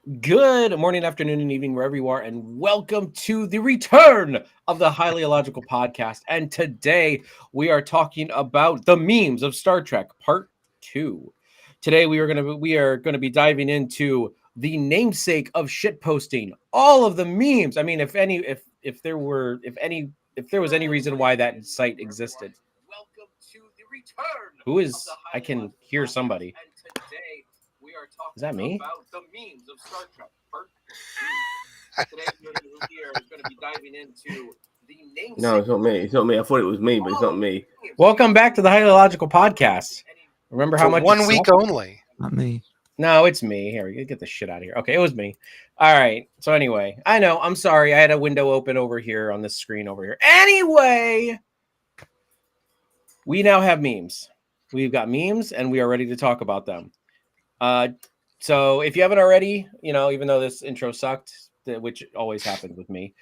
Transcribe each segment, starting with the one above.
Good morning, afternoon, and evening, wherever you are, and welcome to the return of the Highly Illogical Podcast. And today we are talking about the memes of Star Trek Part 2. Today we are gonna be diving into the namesake of shit posting, all of the memes. I mean, if there was any reason why that site existed. Welcome to the return. Who is? I can hear somebody. And today we are talking Is that me? About the memes of Star Trek Part 2. Today we are going to be diving into the namesake. No, it's not me. It's not me. I thought it was me, but it's not me. Welcome back to the Highly Illogical Podcast. Remember how much 1 week only. Not me. No, it's me. Here, we get the shit out of here. Okay, it was me. All right. So anyway, I know. I'm sorry. I had a window open over here on this screen over here. Anyway, we now have memes. We've got memes, and we are ready to talk about them. So if you haven't already, even though this intro sucked, which always happens with me,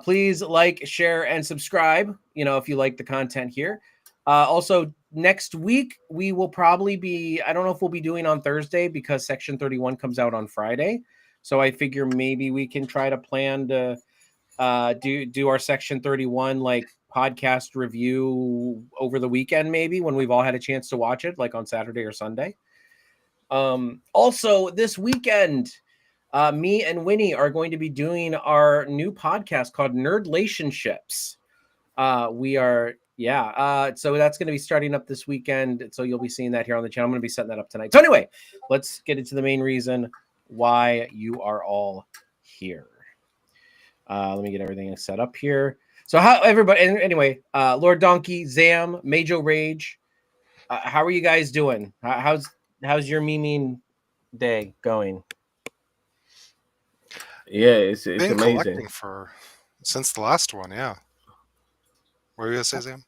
please like, share, and subscribe, if you like the content here. Also, next week, we will probably be, I don't know if we'll be doing on Thursday because Section 31 comes out on Friday. So I figure maybe we can try to plan to do our Section 31 like podcast review over the weekend, maybe when we've all had a chance to watch it, like on Saturday or Sunday. Also, this weekend, me and Winnie are going to be doing our new podcast called Nerdlationships. So that's going to be starting up this weekend. So you'll be seeing that here on the channel. I'm going to be setting that up tonight. So anyway, let's get into the main reason why you are all here. Let me get everything set up here. So how everybody, anyway, Lord Donkey, Zam, Majo Rage, how are you guys doing? How's your memeing day going? Yeah, it's Been amazing. collecting since the last one, yeah. What were you gonna say, Sam?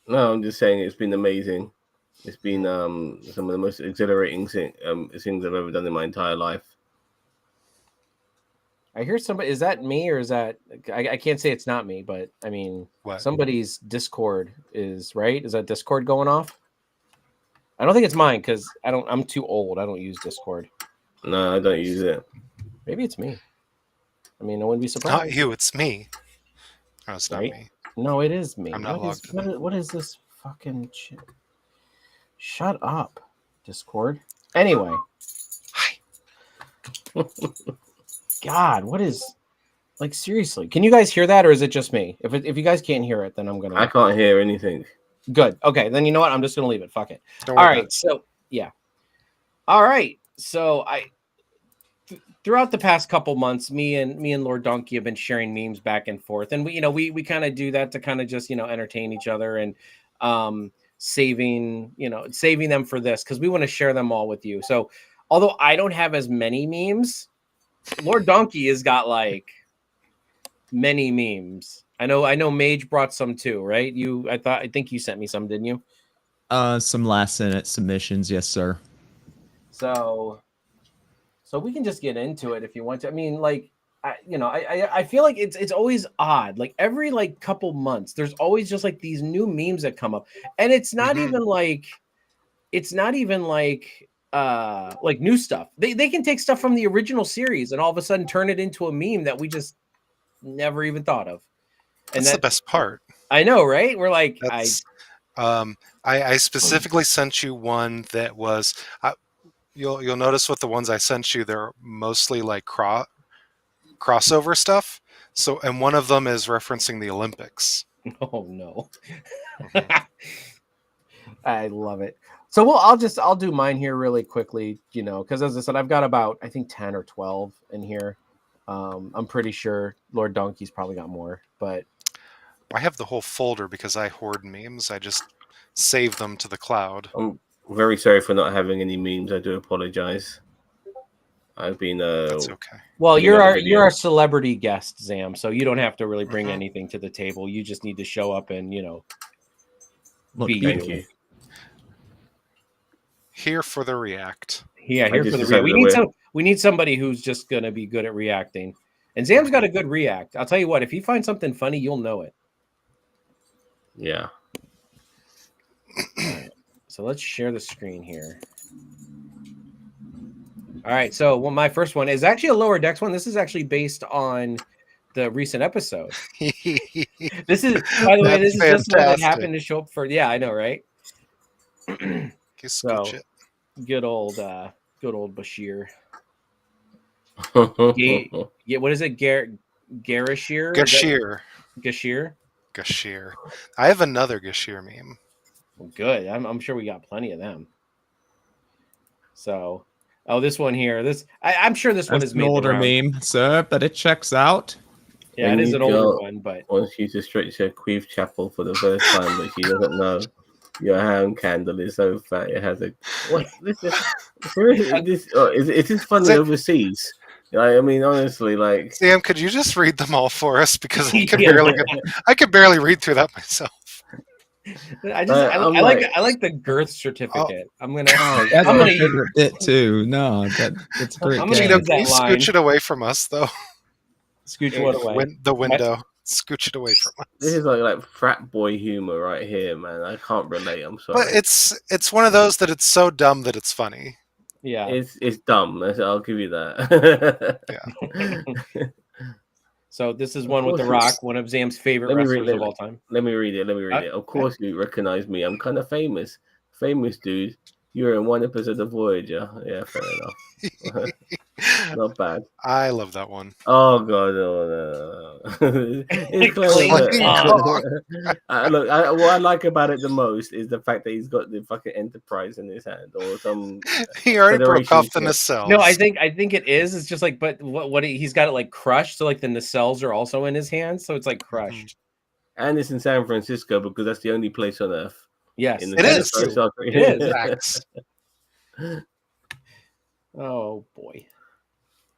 No, I'm just saying it's been amazing. It's been some of the most exhilarating things I've ever done in my entire life. I hear somebody. Is that me or is that? I can't say it's not me, but I mean, What? somebody's Discord is right. Is that Discord going off? I don't think it's mine because I'm too old. I don't use Discord. No, I don't use it. Maybe it's me. I mean, I wouldn't be surprised. Not you, it's me. No, it's not Right? me. No, it is me. I'm not logged in. What is this fucking shit? Shut up, Discord. Anyway. Hi. God, what is like seriously? Can you guys hear that, or is it just me? If you guys can't hear it, then I'm gonna. I can't hear anything. Good. Okay, then you know what? I'm just gonna leave it. Fuck it. Don't worry All about right. it. So yeah. All right. So throughout the past couple months, me and Lord Donkey have been sharing memes back and forth, and we kind of do that to kind of just entertain each other and saving them for this because we want to share them all with you. So although I don't have as many memes, Lord Donkey has got like many memes. I know Mage brought some too, right? I think you sent me some, didn't you? Some last minute submissions, yes, sir. So we can just get into it if you want to. I mean, like, I feel like it's always odd. Like every like couple months, there's always just like these new memes that come up, and it's not even like new stuff. They can take stuff from the original series and all of a sudden turn it into a meme that we just never even thought of. And That's the best part. I know, right? We're like, I specifically sent you one that was. You'll notice with the ones I sent you, they're mostly like crossover stuff. So, and one of them is referencing the Olympics. Oh no. I love it. So I'll do mine here really quickly, because as I said, I've got about I think 10 or 12 in here. I'm pretty sure Lord Donkey's probably got more, but I have the whole folder because I hoard memes. I just save them to the cloud. I'm very sorry for not having any memes. I do apologize. I've been That's okay. Well, you're our celebrity guest, Zam, so you don't have to really bring anything to the table. You just need to show up and thank you. Here for the react. Yeah, here for the react. We need somebody who's just gonna be good at reacting. And Zam's got a good react. I'll tell you what, if you find something funny, you'll know it. Yeah. Right. So let's share the screen here. All right, so my first one is actually a lower decks one. This is actually based on the recent episode. This is, by the way, this is just one that happened to show up for. Yeah, I know, right? You So scooch it. good old Bashir. Yeah, what is it? Garashir? Gashir. Gashir. I have another Gashir meme. Well, good. I'm sure we got plenty of them. So, this one here. I'm sure this one That's is an older meme, sir, but it checks out. Yeah, When it is you an older go- one, but Wants you to stretch her queef chapel for the first time, but she doesn't know your hand candle is so fat it has a. What? This is is this funny overseas? I mean, honestly, like. Sam, could you just read them all for us? Because I could Yeah. I could barely read through that myself. I I'm like the girth certificate. I'm gonna That's I'm my gonna favorite bit too. No, that's a great. I'm gonna game. use Can you that line. scooch it away from us, though? Scooch what away? The window. Scooch it away from us. This is like frat boy humor right here, man. I can't relate. I'm sorry. But it's one of those that it's so dumb that it's funny. Yeah. It's dumb. I'll give you that. So this is one with The Rock, one of Zam's favorite wrestlers of all time. Let me read it. Of course you recognize me. I'm kind of famous. Famous dude. You're in one episode of Voyager. Yeah, fair enough. Not bad. I love that one. Oh god, no. It's look, what I like about it the most is the fact that he's got the fucking Enterprise in his hand, or some. He already broke Federation off the ship. nacelles. No, I think it is. It's just like, but he's got it like crushed, so like the nacelles are also in his hands, so it's like crushed. And it's in San Francisco because that's the only place on Earth. Yes, In it is. It is. Facts. Oh boy.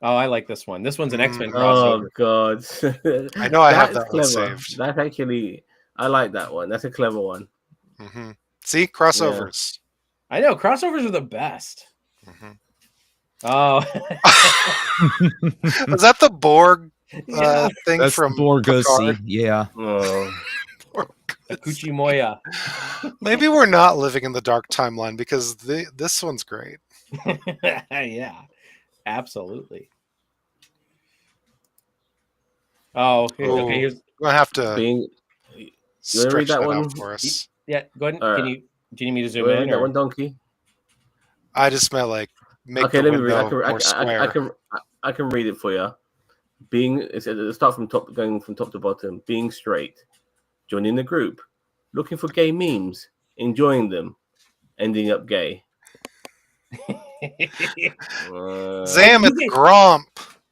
Oh, I like this one. This one's an X-Men Oh crossover. god. I know I have that one clever. saved. That's actually, I like that one. That's a clever one. Mm-hmm. See, crossovers. I know crossovers are the best. Mm-hmm. Oh, Was that the Borg yeah. thing That's from Borgosi. Picard? Yeah. Oh. Kuchimoya. Maybe we're not living in the dark timeline because this one's great. Yeah, absolutely. Oh, okay. Here's We're gonna have to Being, stretch read that that one? out for us. yeah. Go ahead. All right. Do you need me to zoom you in? read that or- one, Donkey? I just meant like make Okay, the let me read. window more square. I can read it for you. Let's start from top, going from top to bottom. Being straight, joining the group, looking for gay memes, enjoying them, ending up gay. Zam, it's Gromp.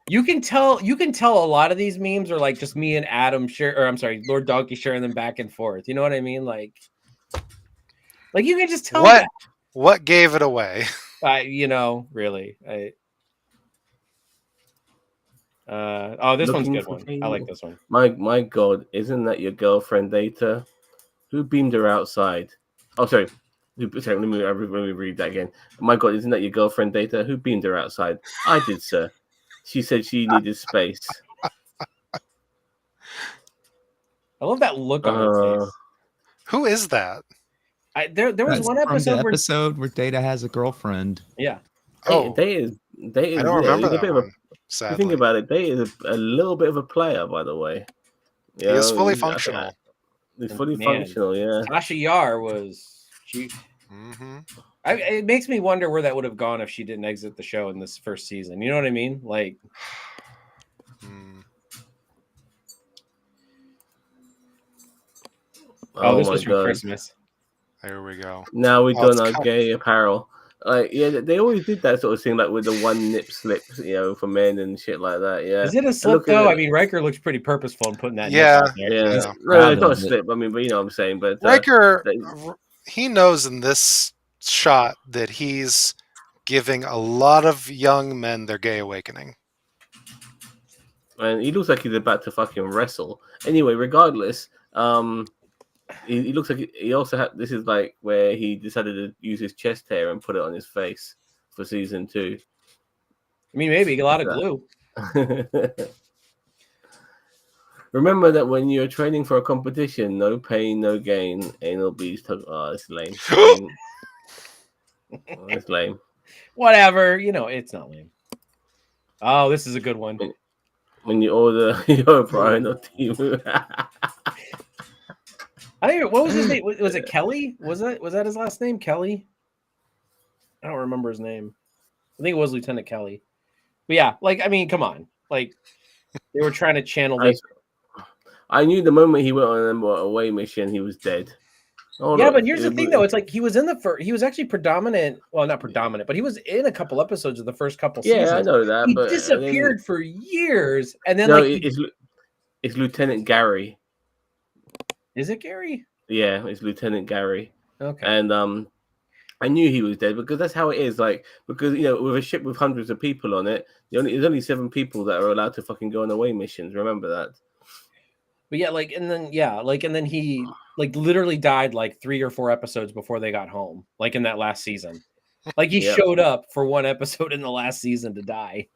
You can tell a lot of these memes are like just me and Adam Lord Donkey sharing them back and forth. You know what I mean? Like you can just tell What gave it away? really. This one's a good one. I like this one. My God, isn't that your girlfriend Data? Who beamed her outside? Oh, sorry. Let me read that again. My God, isn't that your girlfriend Data? Who beamed her outside? I did, sir. She said she needed space. I love that look on her face. Who is that? There was That's one from the episode episode where Data has a girlfriend. yeah. They is. I don't remember that bit one. If you Sadly, think about it, They is a little bit of a player, by the way. he is fully functional. He's fully Man. functional, yeah. Tasha Yar was she. Mm-hmm. It makes me wonder where that would have gone if she didn't exit the show in this first season. You know what I mean? Like, this was from Christmas. There we go. Now we've Oh, done it's our gay apparel. Like, yeah, they always did that sort of thing, like with the one nip slip, for men and shit like that. Yeah. Is it a slip though? I mean, Riker looks pretty purposeful in putting that. Yeah. nip out there. Yeah. He's No, proud it's not a of it. slip. I mean, but you know what I'm saying. But Riker, he knows in this shot that he's giving a lot of young men their gay awakening. and he looks like he's about to fucking wrestle. Anyway, regardless, he looks like he also had. This is like where he decided to use his chest hair and put it on his face for season 2. I mean, maybe a lot of glue. Remember that when you're training for a competition, no pain, no gain. Anal beast. Oh, it's lame. It's lame. Whatever, it's not lame. Oh, this is a good one. When you order your Brian or Timu. I don't even, what was his name? Was it Kelly? Was that his last name? Kelly? I don't remember his name. I think it was Lieutenant Kelly. But yeah, like, I mean, come on. Like, they were trying to channel I knew the moment he went on an away mission, he was dead. Oh, yeah, look, but here's the thing, though. It's like he was in he was actually predominant. Well, not predominant, but he was in a couple episodes of the first couple seasons. Yeah, I know that. He but disappeared for years, and then no, like, it's Lieutenant Gary. Is it Gary? Yeah, it's Lieutenant Gary. Okay. And I knew he was dead because that's how it is. Like, because with a ship with hundreds of people on it, there's only 7 people that are allowed to fucking go on away missions. Remember that. But yeah, and then he like literally died like 3 or 4 episodes before they got home. Like in that last season, like he showed up for one episode in the last season to die.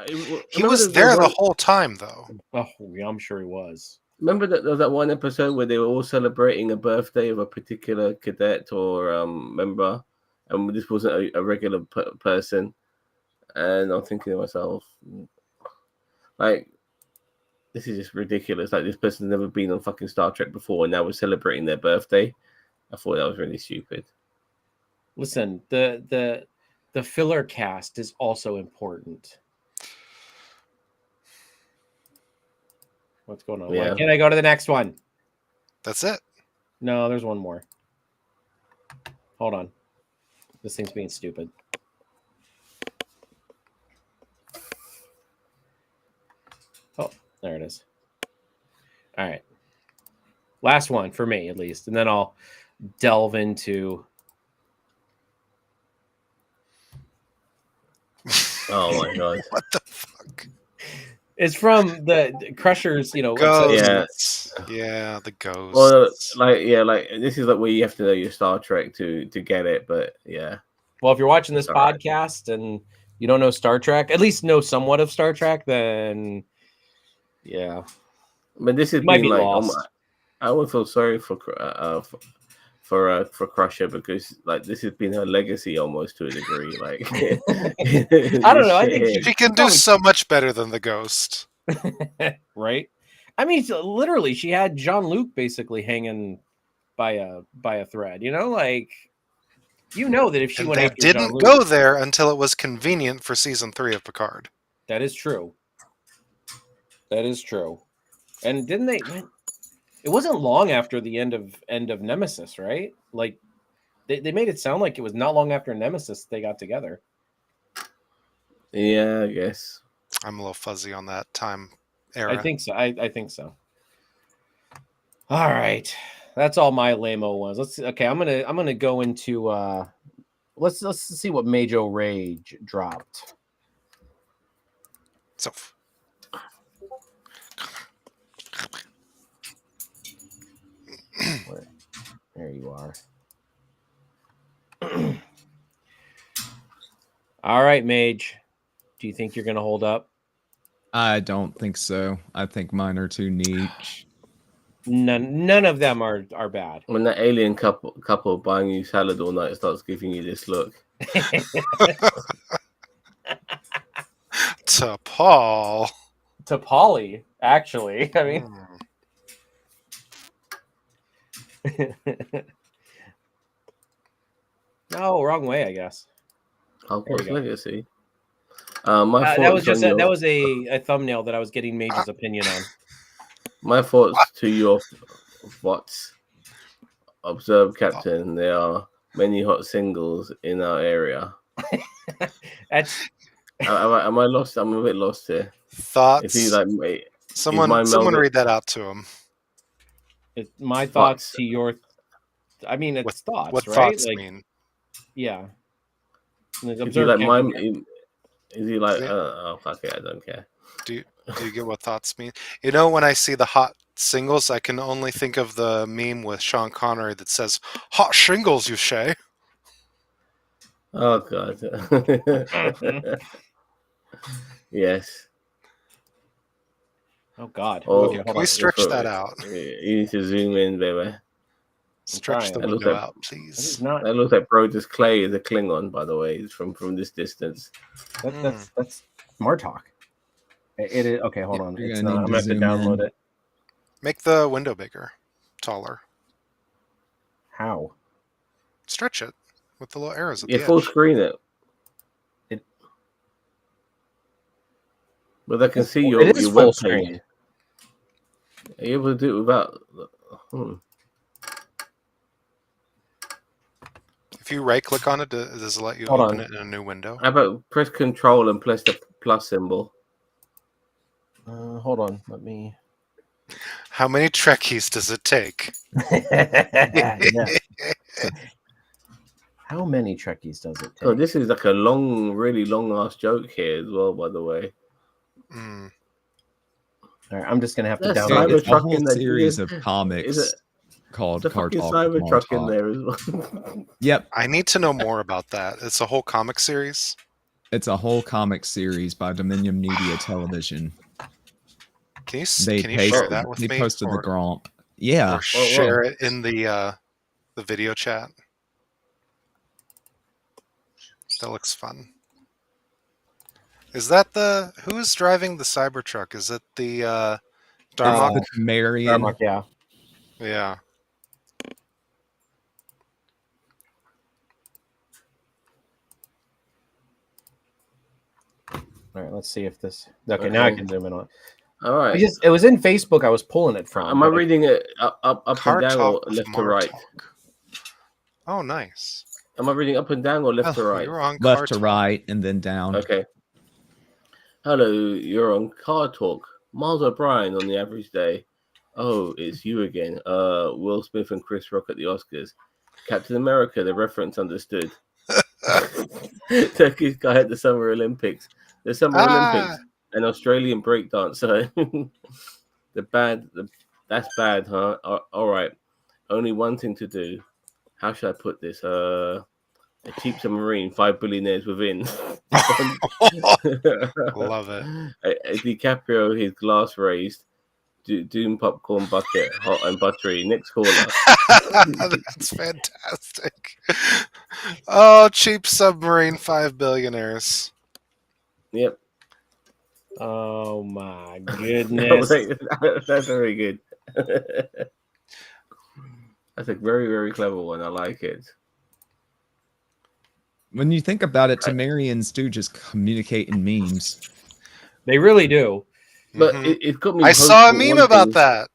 He was there the whole time, though. Oh, yeah, I'm sure he was. Remember that there was that one episode where they were all celebrating a birthday of a particular cadet or member, and this wasn't a regular person. And I'm thinking to myself, like, this is just ridiculous. Like, this person's never been on fucking Star Trek before, and now we're celebrating their birthday. I thought that was really stupid. Listen, the filler cast is also important. What's going on? Yeah. Why can't I go to the next one? That's it. No, there's one more. Hold on. This thing's being stupid. Oh, there it is. All right. Last one for me, at least. And then I'll delve into... Oh, my God. What the fuck? It's from the Crushers, Ghosts. Yeah, the ghosts. Well, like this is like where you have to know your Star Trek to get it, but yeah. Well, if you're watching this All right. podcast and you don't know Star Trek, at least know somewhat of Star Trek, then yeah. But this has Might been be like, lost. I would feel sorry for Crusher because like this has been her legacy almost to a degree. Like, I don't know. I think she can do so much better than the ghost. Right? I mean, literally, she had Jean-Luc basically hanging by a thread. Like, that if she And went they after didn't Jean-Luc, go there until it was convenient for season 3 of Picard. That is true. That is true. And didn't they? It wasn't long after the end of Nemesis, right? Like, they made it sound like it was not long after Nemesis they got together. Yeah, I guess. I'm a little fuzzy on that time era. I think so. I think so. All right, that's all my lame-o ones. Okay. I'm gonna go into let's see what Majo Rage dropped. So There you are. All right, Mage. Do you think you're gonna hold up? I don't think so. I think mine are too niche. None of them are bad. When that alien couple buying you salad all night starts giving you this look. to Paul. To Polly, actually. I mean, no, wrong way, I guess. Hogwarts Legacy. That was just that was a thumbnail that I was getting Mage's opinion on. My thoughts to your thoughts. Observe, Captain. There are many hot singles in our area. That's. Am I lost? I'm a bit lost here. Thoughts. If he like, someone read that out to him. My thoughts to your. I mean, it's thoughts. What right? thoughts like, mean? Yeah. Is he like mine? Is he like? Oh, fuck it, I don't care. Do you get what thoughts mean? When I see the hot singles, I can only think of the meme with Sean Connery that says "hot shingles, you say." Oh God. Yes. Oh God. Oh, okay, can we stretch that out? You need to zoom in, baby. Stretch the trying. That looks window like- out, This please. is not. That looks like Brodus Clay is a Klingon, by the way, from this distance. That's Martok. It is okay. Hold on. You're It's gonna not. need I'm to gonna have to zoom download in. it. Make the window bigger, taller. How? Stretch it with the little arrows at Yeah, the full edge. screen it. It- But I can It's see full- your it is your full web screen. page. Are you able to do it without? If you right click on it, does it let you Hold open on. it in a new window? How about press Control and press the plus symbol? Hold on. Let me. How many Trekkies does it take? Yeah. How many Trekkies does it take? Oh, this is like a long, really long ass joke here as well. By the way, Mm. All right, I'm just gonna have to That's download Cybertruck it. It's a whole in there. series of Is comics it called the Car fucking Talk with Cybertruck in Martok. there as well? Yep, I need to know more about that. It's a whole comic series. it's a whole comic series by Dominion Media Television. Can you They share that with they me? posted the Or, Gromp. Yeah, or share it in the video chat. That looks fun. Is that who's driving the Cybertruck? Is it the Darmok? it's the Marion. Darmok, yeah. Yeah. All right, let's see if this. Okay, Okay. now I can zoom in on it. All right. It was in Facebook. I was pulling it from. Am I but reading it up Car and down or Talk with left to right? Martok. Oh, nice. Am I reading up and down or left to right? You're on Car Left to Talk. right and then down. Okay. Hello, you're on Car Talk. Miles O'Brien on the average day. Oh, it's you again. Will Smith and Chris Rock at the Oscars. Captain America, the reference understood. Turkish guy at the Summer Olympics. The Summer Olympics, an Australian breakdancer. That's bad, huh? All right. Only one thing to do. How should I put this? A cheap submarine, 5 billionaires within. Love it. DiCaprio, his glass raised. Doom popcorn bucket, hot and buttery. Next caller. That's fantastic. Oh, cheap submarine, 5 billionaires. Yep. Oh my goodness! That's very good. That's a very, very clever one. I like it. When you think about it, Tamarians do just communicate in memes. They really do. But Mhm. it got me. I saw a hopeful meme wanting- about that.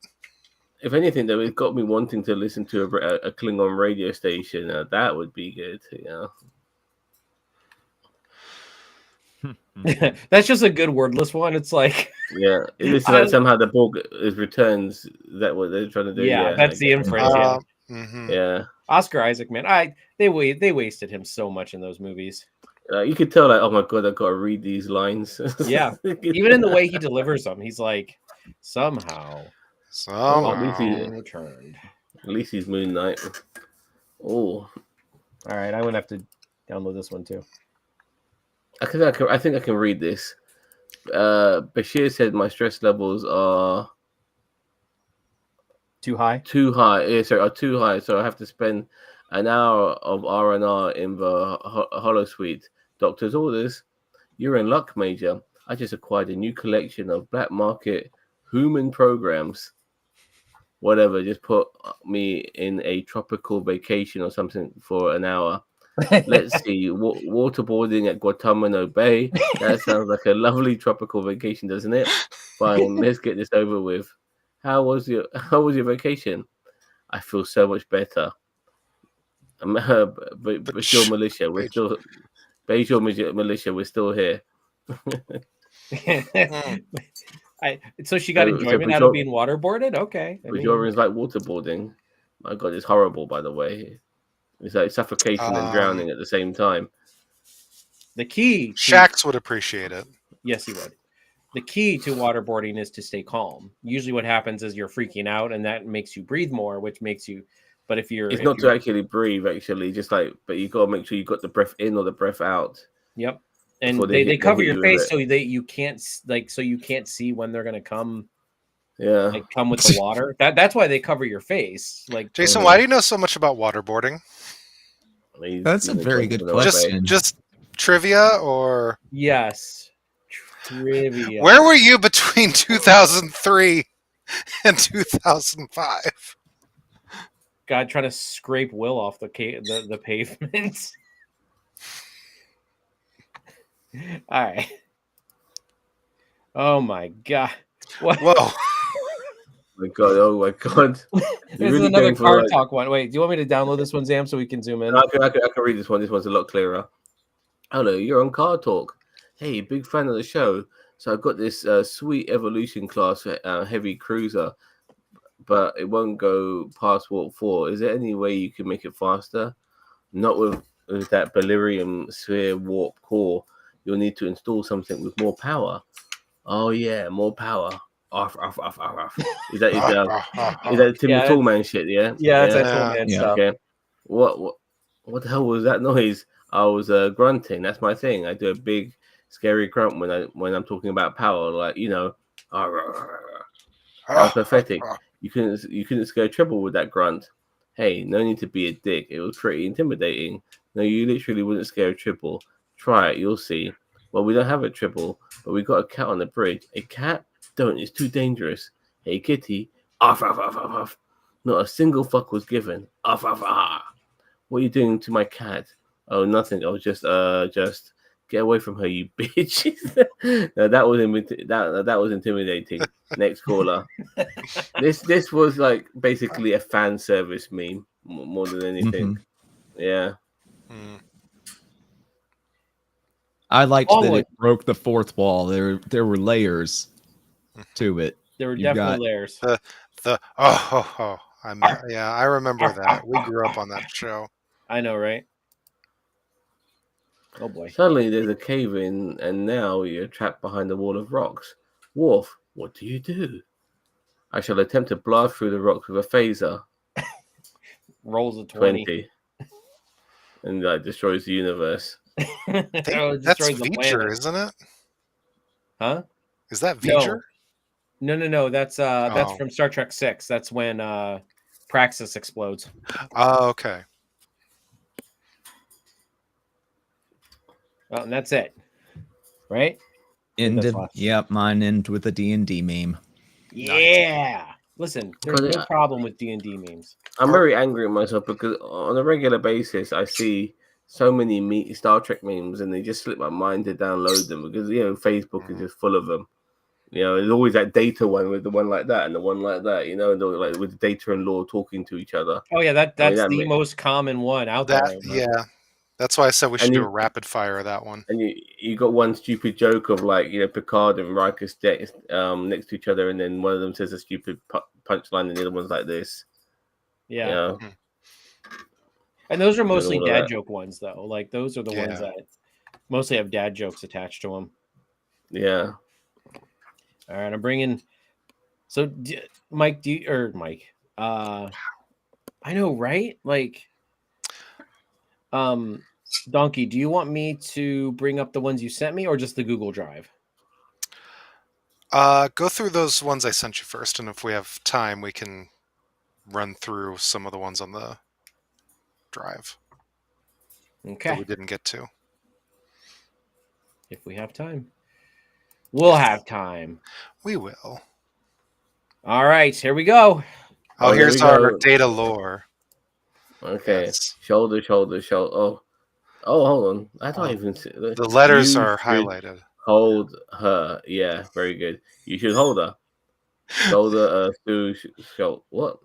If anything, though, it got me wanting to listen to a Klingon radio station. That would be good. You know. That's just a good wordless one. It's like, Yeah, it is like somehow the Borg is returns. Is that what they're trying to do? yeah, that's the inference. Yeah. Mhm. Yeah, Oscar Isaac, man, they wasted him so much in those movies. you could tell, like, oh my god, I've got to read these lines. Yeah, even in the way he delivers them, he's like, somehow returned. At least he's Moon Knight. Oh, All right, I'm gonna have to download this one too. I think I can read this. Bashir said my stress levels are Too high. too high. Yeah, sorry, are too high. So I have to spend an hour of R&R in the Hollow Suite. Doctor's orders. You're in luck, Major. I just acquired a new collection of black market human programs. Whatever, just put me in a tropical vacation or something for an hour. Let's see, waterboarding at Guantanamo Bay. That sounds like a lovely tropical vacation, doesn't it? Fine, let's get this over with. How was your vacation? I feel so much better. Bashir Militia, we're still Bashir Militia, we're still here. So she got enjoyment out of being waterboarded. Okay, Bajoran's like waterboarding. My God, it's horrible. By the way, it's like suffocation and drowning at the same time. The key, Shax would appreciate it. Yes, he would. The key to waterboarding is to stay calm. Usually, what happens is you're freaking out, and that makes you breathe more, which makes you. But if you're, it's not to actually breathe, actually, just like, but you got to make sure you got the breath in or the breath out. Yep. And they cover your face so that you can't see when they're going to come Yeah. like come with the water. That's why they cover your face. Like Jason, why do you know so much about waterboarding? That's a very good question. Just trivia or yes, trivia. where were you between 2003 and 2005? God trying to scrape Will off the pavement. All right. Oh my god. What? Whoa. Oh my god. This is another car talk one. Wait, do you want me to download this one, Zam, so we can zoom in? I can read this one. This one's a lot clearer. Hello, you're on Car Talk. Hey, big fan of the show. So I've got this sweet Evolution class heavy cruiser, but it won't go past Warp 4. Is there any way you can make it faster? Not with that Beryllium Sphere Warp core. You'll need to install something with more power. Oh yeah, more power. Off. Is that Timmy Tallman shit? Yeah. Yeah, that's that Tallman stuff. Okay. What the hell was that noise? I was grunting. That's my thing. I do a big scary grunt when I'm talking about power, like That's pathetic. You couldn't scare Treble with that grunt. Hey, no need to be a dick. It was pretty intimidating. No, you literally wouldn't scare a Triple. Try it, you'll see. Well, we don't have a Triple, but we got a cat on the bridge. A cat? Don't, it's too dangerous. Hey, kitty. Off. Not a single fuck was given. Off. What are you doing to my cat? Oh, nothing. I was just get away from her, you bitch. No, that was intimidating. Next caller. This was like basically a fan service meme more than anything. Mm-hmm. Yeah. I liked that it broke the fourth wall. There were layers to it. There were definitely layers. I remember that. We grew up on that show. I know, right? Oh boy. Suddenly there's a cave in, and now you're trapped behind a wall of rocks. Worf, what do you do? I shall attempt to blast through the rocks with a phaser. Rolls a 20. And destroys the universe. That's V'ger, isn't it? Huh? Is that V'ger? No. That's from Star Trek 6. That's when Praxis explodes. Oh, okay. Well, and that's it. Right? Ended. Yep, mine ended with a D&D meme. Yeah. Nice. Listen, there's no problem with D&D memes. I'm very angry at myself because on a regular basis I see so many Star Trek memes and they just slip my mind to download them because Facebook is just full of them. There's always that data one with the one like that and the one like that. Like with data and lore talking to each other. Oh yeah, that's the most common one out there. Yeah, that's why I said we should do a rapid fire of that one. And you got one stupid joke of Picard and Riker next to each other, and then one of them says a stupid punchline, and the other one's like this. Yeah. And those are mostly dad joke ones, though. Like those are the ones that mostly have dad jokes attached to them. Yeah. All right, I'm bringing. So, Mike, I know, right? Like, Donkey, do you want me to bring up the ones you sent me, or just the Google Drive? Go through those ones I sent you first, and if we have time, we can run through some of the ones on the Drive. Okay. That we didn't get to. If we have time. We'll have time. We will. All right, here we go. Oh, here's our data lore. Okay. Yes. Shoulder. Oh, hold on. I don't even see the letters are highlighted. Hold her. Yeah, very good. You should hold her. Shoulder. What?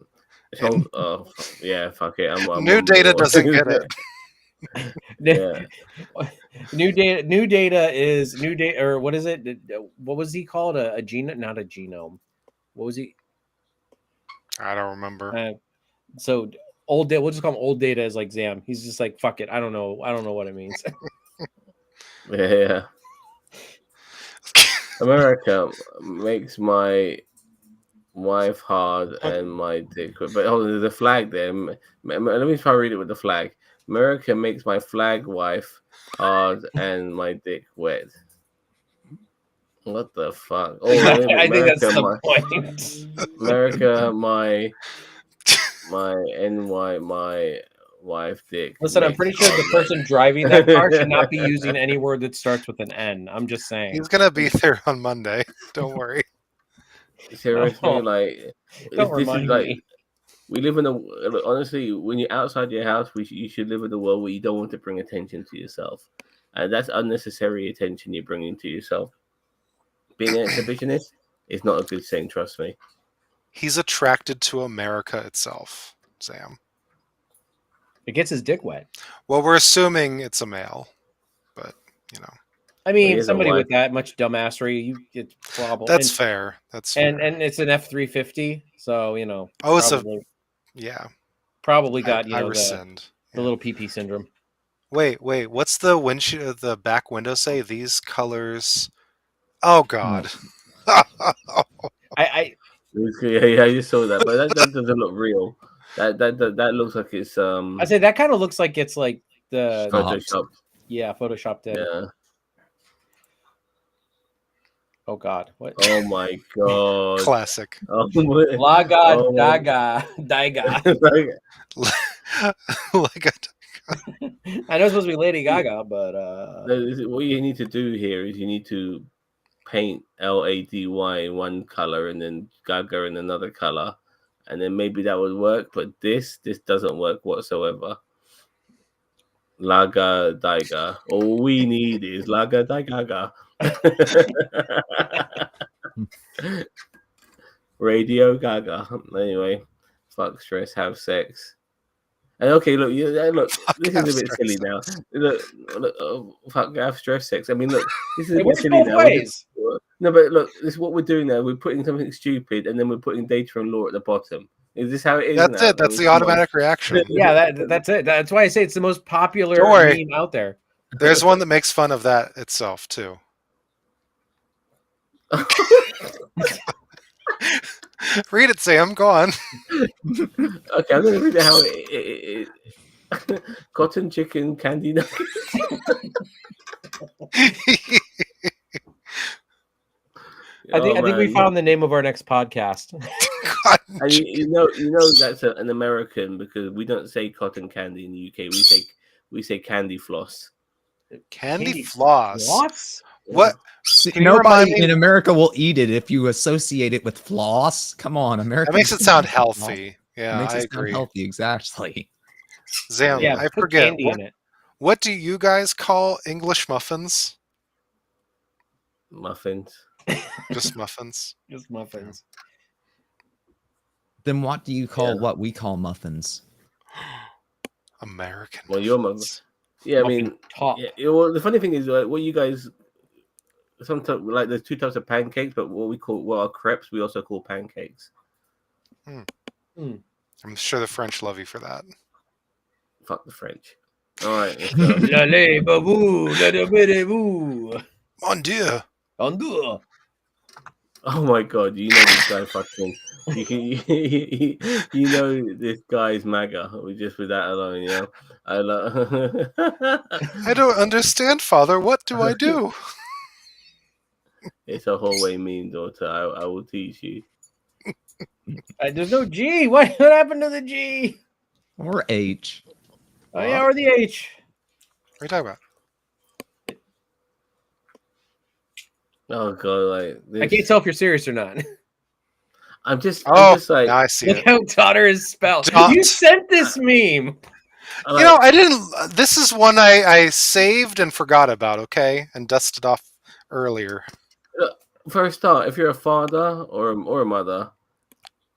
Shoulder. Yeah. Fuck it. New data doesn't get it. Yeah. New data is new data, or what is it? What was he called? A genome? Not a genome. What was he? I don't remember. So old data. We'll just call him old data. Is like Zam. He's just like fuck it. I don't know what it means. Yeah. America makes my wife hard and my dick. But hold on, there's a flag there. Let me try to read it with the flag. America makes my flag wife hard and my dick wet. What the fuck? Oh, Exactly. I think that's America, the point. America, my NY, my wife dick. Listen, I'm next pretty sure the on person driving that car should not be using any word that starts with an N. I'm just saying. He's gonna be there on Monday. Don't worry. Seriously, Oh, like don't this is remind like me. we live in a honestly when you're outside your house, you should live in a world where you don't want to bring attention to yourself, and that's unnecessary attention you're bringing to yourself. Being an exhibitionist is not a good thing. Trust me. He's attracted to America itself, Sam. It gets his dick wet. Well, we're assuming it's a male, but you know. I He mean, has a somebody wife. with that much dumbassery, it's probably That's fair. That's fair. and it's an F-350, so you know, Oh, it's probably, yeah. got I the rescind. Yeah. little PP syndrome. Wait. What's the windshield? The back window say these colors? Oh God. I Yeah, you saw that, but that doesn't look real. That looks like it's I say that kind of looks like it's like the Photoshop. photoshopped in. Yeah. Oh God, what? Oh my god. Classic. Oh my. Laga Oh my- Daga Daiga. Like I know it's supposed to be Lady Gaga, but What you need to do here is you need to paint LADY in one color and then Gaga in another color, and then maybe that would work. But this doesn't work whatsoever. Laga Daiga. All we need is Laga Daigaga. Radio Gaga. Anyway, fuck stress, have sex. And okay, look, this is a bit silly now. Look, fuck, have stress sex. I mean, look, this is a it bit works silly both now. ways. No, but look, this is what we're doing now. We're putting something stupid, and then we're putting data and law at the bottom. Is this how it is? that's now? it. That's I mean, the come on. automatic reaction. Yeah, that's it. That's why I say it's the most popular Don't worry. meme out there. There's one that makes fun of that itself too. Read it, Sam. Go on. Okay, I'm going to read it how it cotton chicken candy nuggets. I think we found the name of our next podcast. And you know that's an American because we don't say cotton candy in the UK. We say candy floss. Candy floss. Floss? What? See, Can you remind nobody me- in America will eat it if you associate it with floss. Come on, America. That makes it sound healthy. Yeah, Makes I it sound agree. healthy, exactly. Sam, Yeah, I put forget. candy in it. What do you guys call English muffins? Muffins. Just muffins. Just muffins. Then what do you call Yeah. what we call muffins? American. Well, you're muffins. Yeah, I Muffin mean, top. yeah. Well, the funny thing is, what you guys sometimes like. There's two types of pancakes, but what are crepes, we also call pancakes. I'm sure the French love you for that. Fuck the French. All right. Lale, baboo, lale, bere, boo. Mon Dieu. Undo. Oh my god, you know this guy fucking. You know this guy's MAGA. Just with that alone, you know. I don't understand, Father. What do I do? It's a hallway meme, daughter. I will teach you. There's no G. What happened to the G? Or H. Oh, yeah, or the H. What are you talking about? Oh god, like this. I can't tell if you're serious or not. I'm just like now I see Look it. how daughter is spelled. Dot. You sent this meme. I'm You know, I didn't. This is one I saved and forgot about. Okay, and dusted off earlier. for a start, if you're a father or a mother,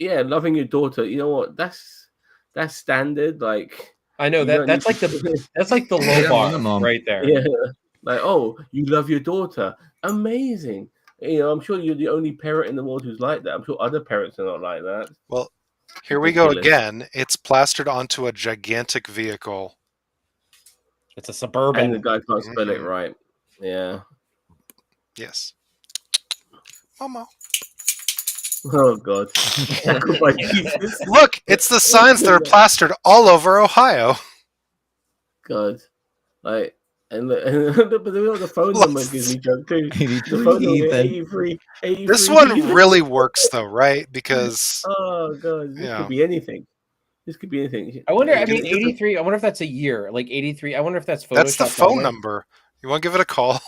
yeah, loving your daughter, you know what? That's standard. Like I know you don't that's need like to- that's like the low Yeah, bar minimum. right there. yeah, like oh, you love your daughter, amazing. You know, I'm sure you're the only parent in the world who's like that. I'm sure other parents are not like that. Well, here we go Ridiculous. again. It's plastered onto a gigantic vehicle. It's a And the Suburban. guy can't spell it Mhm. right. Yeah. Yes. Mama. Oh god. Goodbye, Jesus. Look, it's the signs that are plastered all over Ohio. God. Like And the phone number gives me junk too. The 83 phone number Ethan. 83. This one really works though, right? Because Oh god, this could be anything. This could be anything. I wonder. I mean, 83. I wonder if that's a year, like 83. I wonder if that's Photoshop. that's the phone number. You want to give it a call?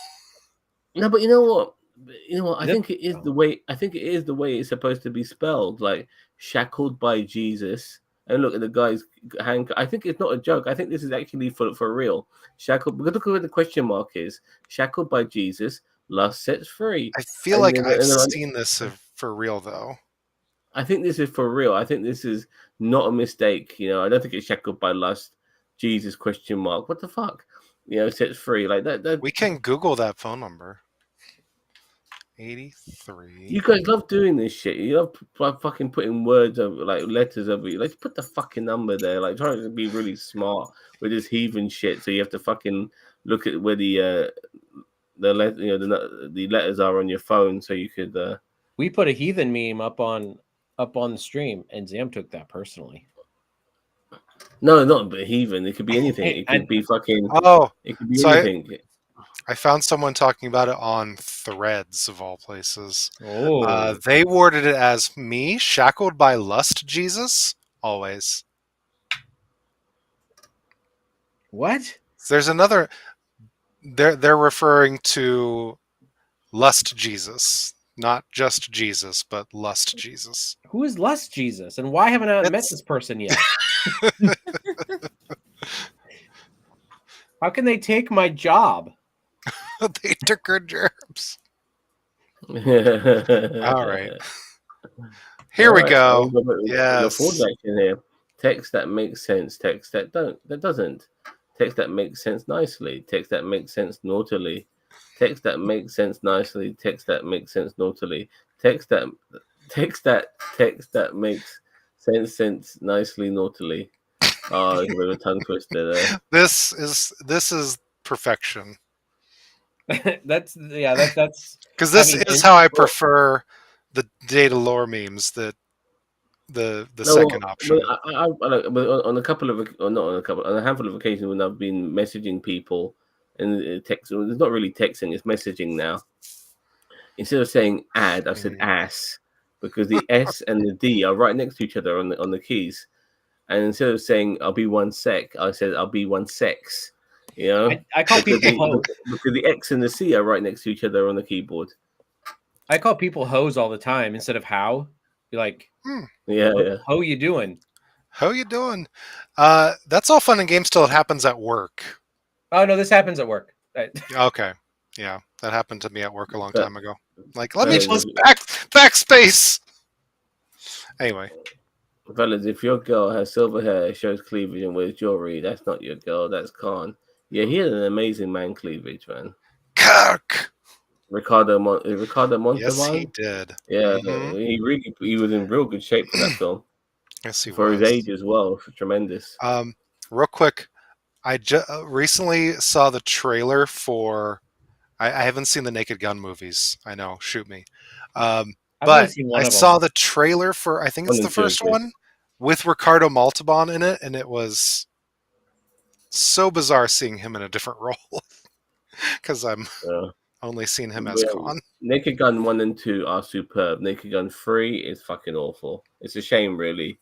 No, but you know what? I Is it- think it is the way. I think it is the way it's supposed to be spelled, like shackled by Jesus. And look at the guy's hand. I think it's not a joke. I think this is actually for real. Shackled. Because look at where the question mark is. Shackled by Jesus, lust sets free. I feel And like then- I've and then seen this for real though. I think this is for real. I think this is not a mistake. I don't think it's shackled by lust. Jesus question mark. What the fuck? Sets free like that. We can Google that phone number. 83. You guys love doing this shit. You love fucking putting words over, like letters over you. Like, put the fucking number there. Like, trying to be really smart with this heathen shit. So you have to fucking look at where the letters are on your phone, so you could. We put a heathen meme up on the stream, and Zam took that personally. No, not heathen. It could be anything. It could be fucking. Oh, It could be so anything. I found someone talking about it on Threads of all places. Oh, They worded it as me shackled by lust, Jesus, always. what? There's another. They're referring to lust Jesus, not just Jesus, but lust Jesus. Who is Lust Jesus, and why haven't I met It's- this person yet? How can they take my job? They took her germs. All right. Here we go. Yes. Yes. Here. Text that makes sense. Text that doesn't. Text that makes sense nicely. Text that makes sense naughtily. Text that makes sense nicely. Text that makes sense naughtily. Text that makes sense nicely naughtily. Oh, there's a bit of a tongue twister there. This is perfection. That's Because this is how I prefer the data lore memes. The second option. On a handful of occasions when I've been messaging people and text, it's not really texting, it's messaging now. Instead of saying "ad," I've said "ass" because the S and the D are right next to each other on the keys. And instead of saying "I'll be one sec," I said "I'll be one sex." I call people because the X and the C are right next to each other on the keyboard. I call people hoes all the time instead of how. You're like, yeah. How you doing? How you doing? That's all fun and games till it happens at work. Oh no, this happens at work. Okay, yeah, that happened to me at work a long time ago. Like, let me just backspace. Anyway, fellas, if your girl has silver hair, shows cleavage, and wears jewelry, that's not your girl. That's Khan. Yeah, he had an amazing man cleavage, man. Kirk. Ricardo Montalban. Yes, he did. Yeah, he was in real good shape for that film. Yes, he for was. his age as well. Tremendous. Real quick, I recently saw the trailer for. I haven't seen the Naked Gun movies. I know, shoot me. But I saw the trailer for. I think it's the first one with Ricardo Montalban in it, and it was so bizarre seeing him in a different role because I'm only seen him as Khan. Naked Gun 1 and 2 are superb. Naked Gun 3 is fucking awful. It's a shame, really,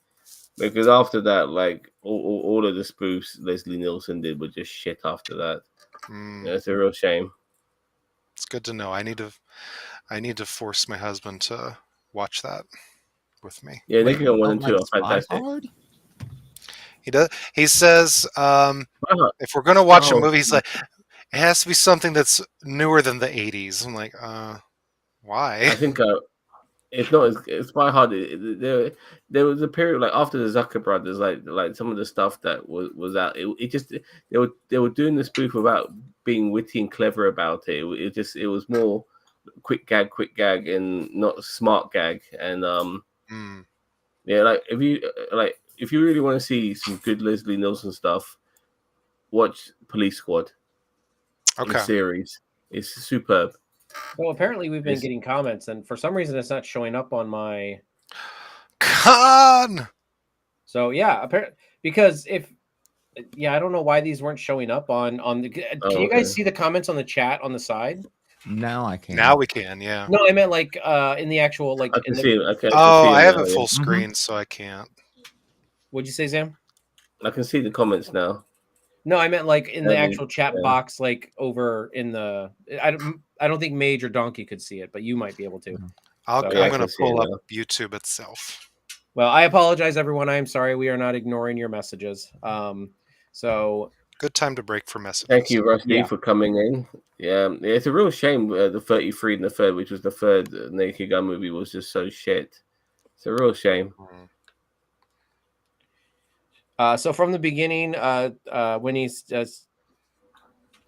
because after that, like all of the spoofs Leslie Nielsen did were just shit. After that, yeah, it's a real shame. It's good to know. I need to force my husband to watch that with me. Yeah, Naked Gun 1 and 2 are fantastic. He does. He says, if we're gonna watch a movie, he's like, it has to be something that's newer than the 80s. I'm like, why? I think it's not. It's quite hard. There was a period like after the Zucker brothers, like some of the stuff that was out. It just they were doing the spoof without being witty and clever about it. It was more quick gag, and not smart gag. And yeah, like if you really want to see some good Leslie Nielsen stuff, watch Police Squad. Okay. Series. It's superb. Well, apparently we've been getting comments, and for some reason it's not showing up on my Khan. So yeah, apparently because if Yeah, I don't know why these weren't showing up on the. Can Oh, you guys okay. see the comments on the chat on the side? Now I can. Now we can, yeah. No, I meant like in the actual I like in can the. see it. Okay, I can Oh, see I it have now. it full Yeah. screen, so I can't. What'd you say, Sam? I can see the comments now. No, I meant like in the And, actual chat yeah. box, like over in the. I don't think Mage or Donkey could see it, but you might be able to. So, Yeah, I I'm can going to see it pull up now. YouTube itself. Well, I apologize, everyone. I am sorry. We are not ignoring your messages. So Good time to break for messages. Thank you, Rusty, Yeah. for coming in. Yeah, it's a real shame the 33 and the third, which was the third Naked Gun movie, was just so shit. It's a real shame. So from the beginning, when he's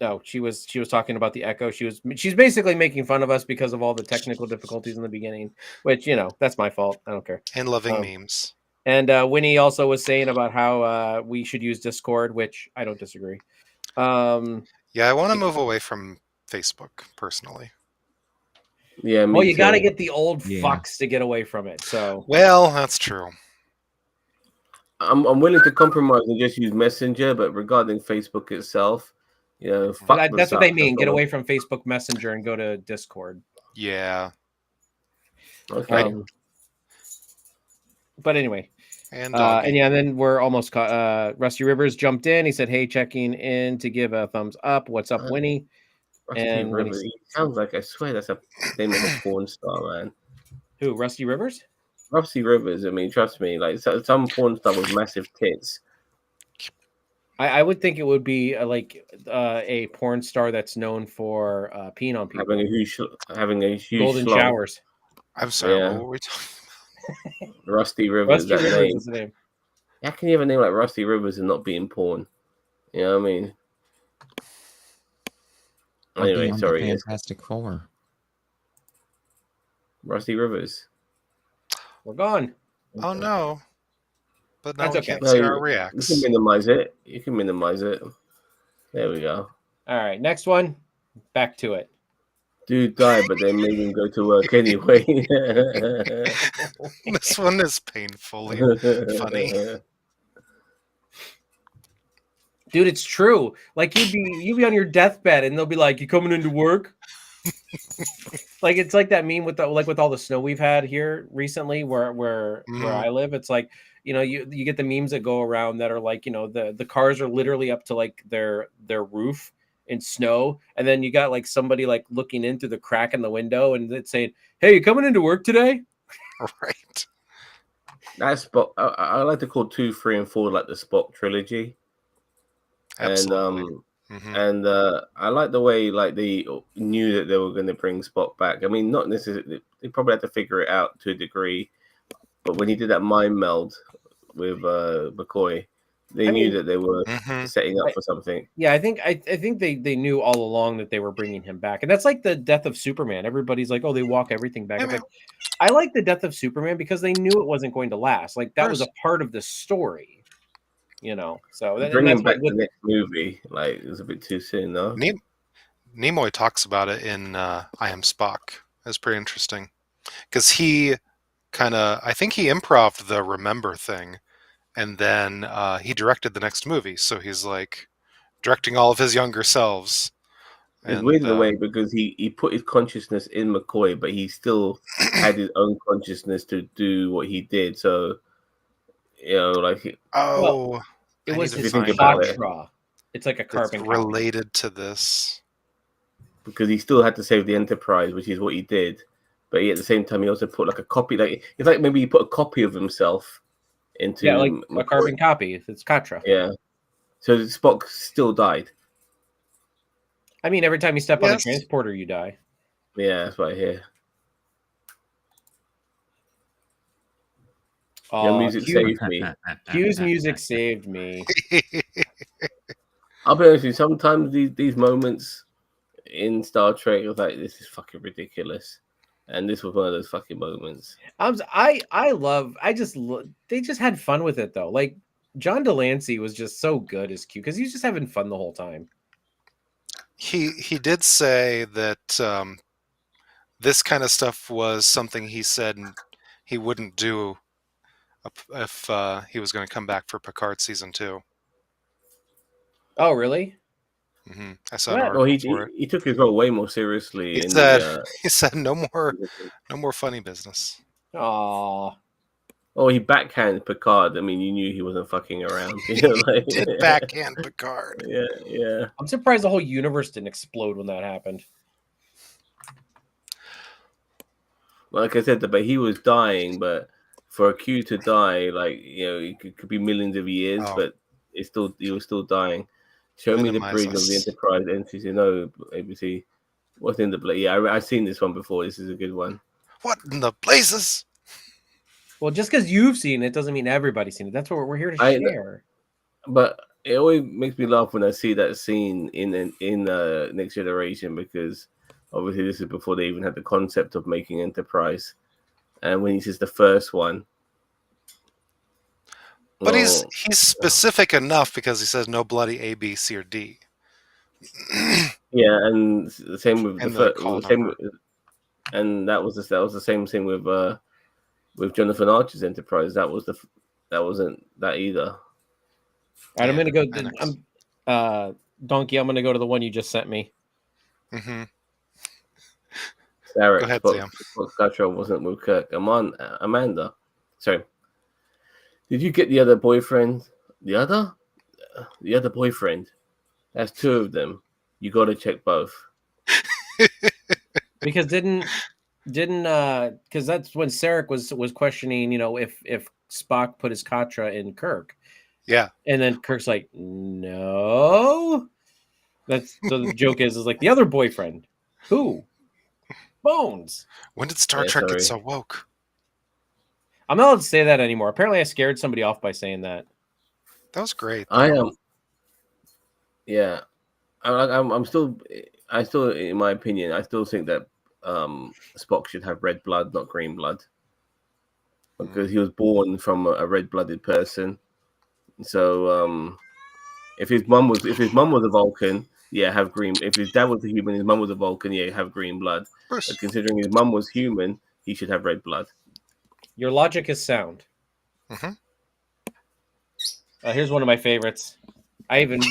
no, she was talking about the echo. She's basically making fun of us because of all the technical difficulties in the beginning, which that's my fault. I don't care. And loving memes. And Winnie also was saying about how we should use Discord, which I don't disagree. Yeah, I want to move away from Facebook personally. Yeah, me well, you too. got to get the old Yeah. fucks to get away from it. So Well, that's true. I'm willing to compromise and just use Messenger, but regarding Facebook itself, fuck that's what they mean. Get someone. away from Facebook Messenger and go to Discord. Yeah. Okay. But anyway, And and then we're almost caught. Rusty Rivers jumped in. He said, "Hey, checking in to give a thumbs up. What's up, Winnie?" Rusty And when Rivers. He sounds like, I swear that's a name of a porn star, man. Who? Rusty Rivers? Rusty Rivers. I mean, trust me, like some porn star with massive tits. I would think it would be a porn star that's known for peeing on people, having a huge golden schlong. showers. I'm sorry, Yeah. what were we talking about? Rusty Rivers. Rusty that Rivers name. is the name. How can you have a name like Rusty Rivers and not be in porn? You know what I mean? Or be Anyway, on sorry. the Fantastic Four. Rusty Rivers. We're gone. Oh no. But now That's we okay. can't see our You reacts. can minimize it. You can minimize it. There we go. All right, next one. Back to it. Dude died, but they made him go to work anyway. This one is painfully funny. Dude, it's true. Like you'd be on your deathbed and they'll be like, "You coming into work?" Like it's like that meme with all the snow we've had here recently where I live. It's like, you get the memes that go around that are like, the cars are literally up to like their roof in snow, and then you got like somebody like looking in through the crack in the window and it's saying, "Hey, you coming into work today?" Right. That's Spock. I like to call 2, 3, and 4 like the Spock trilogy. Absolutely. And I like the way like they knew that they were going to bring Spock back. I mean, not necessarily. They probably had to figure it out to a degree, but when he did that mind meld with McCoy, they knew that they were setting up for something. Yeah, I think they knew all along that they were bringing him back, and that's like the death of Superman. Everybody's like, "Oh, they walk everything back." It's like, I like the death of Superman because they knew it wasn't going to last. Like that was a part of the story. So Bringing that's back the next movie, like it was a bit too soon, though. Nimoy talks about it in I Am Spock. That's pretty interesting because he I think he improv'd the remember thing, and then he directed the next movie. So he's like directing all of his younger selves. It's weird in a way because he put his consciousness in McCoy, but he still had his own consciousness to do what he did. So, like it was his Katra. It's like a carbon copy related to this because he still had to save the Enterprise, which is what he did. But at the same time, he also put like a copy. Like it's like maybe he put a copy of himself into like McCoy. A carbon copy. It's Katra. Yeah. So Spock still died. I mean, every time you step on a transporter, you die. Yeah, that's what I hear. Your music saved me. Q's music saved me. I'll be honest with you, sometimes these moments in Star Trek, I was like, this is fucking ridiculous. And this was one of those fucking moments. They just had fun with it though. Like John Delancey was just so good as Q because he was just having fun the whole time. He did say that this kind of stuff was something he said he wouldn't do if he was going to come back for Picard season 2. Oh, really? I saw an What? Well, article for it. he took his role way more seriously He in said, the. he said, no more funny business. Aw. Oh, he backhanded Picard. I mean, you knew he wasn't fucking around. You know, like, He did backhand Picard. yeah. I'm surprised the whole universe didn't explode when that happened. Like I said, but he was dying. But for a Q to die, like it could be millions of years, Oh. but he was still dying. Show me the Minimize bridge of the us. Enterprise. NCC, no, ABC. What's in the play? Yeah, I've seen this one before. This is a good one. What in the blazes? Well, just because you've seen it doesn't mean everybody's seen it. That's what we're here to share. But it always makes me laugh when I see that scene in Next Generation, because obviously this is before they even had the concept of making Enterprise, and when he says the first one. But he's specific enough because he says no bloody A, B, C, or D. Yeah, and the same with And the the call same, number. and that was the same thing with Jonathan Archer's Enterprise. That wasn't that either. All right, I'm gonna go. Annex. Donkey, I'm gonna go to the one you just sent me. Mm-hmm. Sarek, Go ahead, Sam. Spock Cuttrell wasn't with Kirk. Amanda, sorry. Did you get the other boyfriend? The other boyfriend. That's two of them. You got to check both. Because because that's when Sarek was questioning, if Spock put his Katra in Kirk. Yeah. And then Kirk's like, no. So the joke is like the other boyfriend. Who? Bones. When did Star Trek get so woke? I'm not allowed to say that anymore. Apparently I scared somebody off by saying that. That was great. I am. Yeah. I'm still, in my opinion, I still think that Spock should have red blood, not green blood, because he was born from a red-blooded person. So if his mum was a Vulcan, yeah, have green. If his dad was a human, his mum was a Vulcan, yeah, have green blood. But considering his mum was human, he should have red blood. Your logic is sound. Mm-hmm. Here's one of my favorites. I even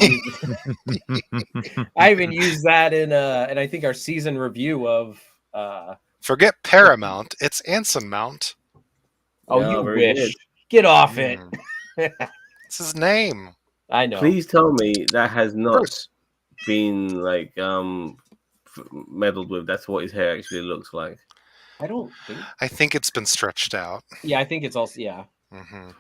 used that in I think our season review of Forget Paramount, it's Anson Mount. Oh, you wish. Good. Get off it. It's his name. I know. Please tell me that has not been like meddled with. That's what his hair actually looks like. I think it's been stretched out. Yeah, I think it's also Mm-hmm.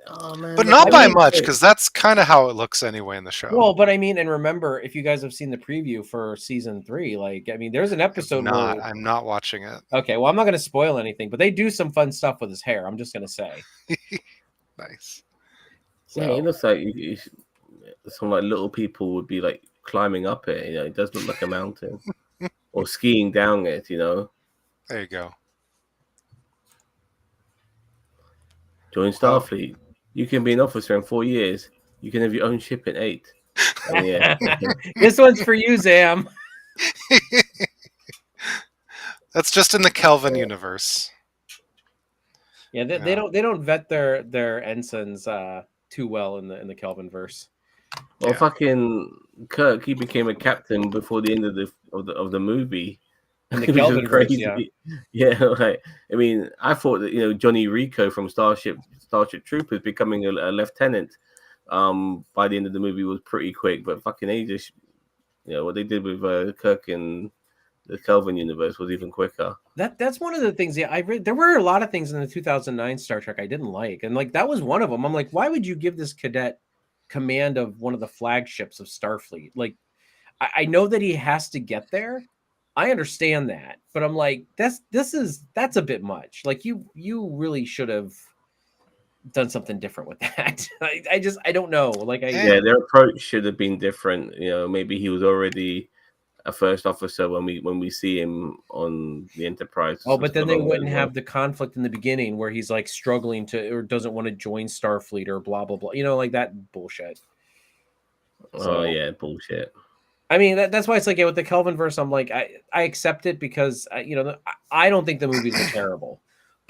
Oh, man, but not by much, because that's kind of how it looks anyway in the show. Well, but I mean, and remember, if you guys have seen the preview for season 3, there's an episode I'm not watching it. Okay, well, I'm not going to spoil anything, but they do some fun stuff with his hair. I'm just going to say. Nice. So. Yeah, it looks like some little people would be like climbing up it. It does look like a mountain, or skiing down it. There you go. Join Starfleet. You can be an officer in 4 years. You can have your own ship in 8. Yeah. This one's for you, Zam. That's just in the Kelvin universe. Yeah, they don't vet their ensigns too well in the Kelvin verse. Well, fucking Kirk, he became a captain before the end of the movie. In the Kelvin verse, yeah. I mean, I thought that Johnny Rico from Starship Troopers becoming a lieutenant by the end of the movie was pretty quick, but fucking ages, what they did with Kirk in the Kelvin universe was even quicker. That's one of the things. Yeah, I read there were a lot of things in the 2009 Star Trek I didn't like, and that was one of them. I'm like, why would you give this cadet command of one of the flagships of Starfleet? I know that he has to get there. I understand that, but I'm like, that's a bit much. You really should have done something different with that. I don't know. Their approach should have been different. Maybe he was already a first officer when we see him on the Enterprise. Oh, but then they wouldn't have the conflict in the beginning where he's struggling to or doesn't want to join Starfleet or blah blah blah. That bullshit. Oh yeah, bullshit. I mean, that's why it's with the Kelvin verse, I'm like, I accept it because I don't think the movies are terrible,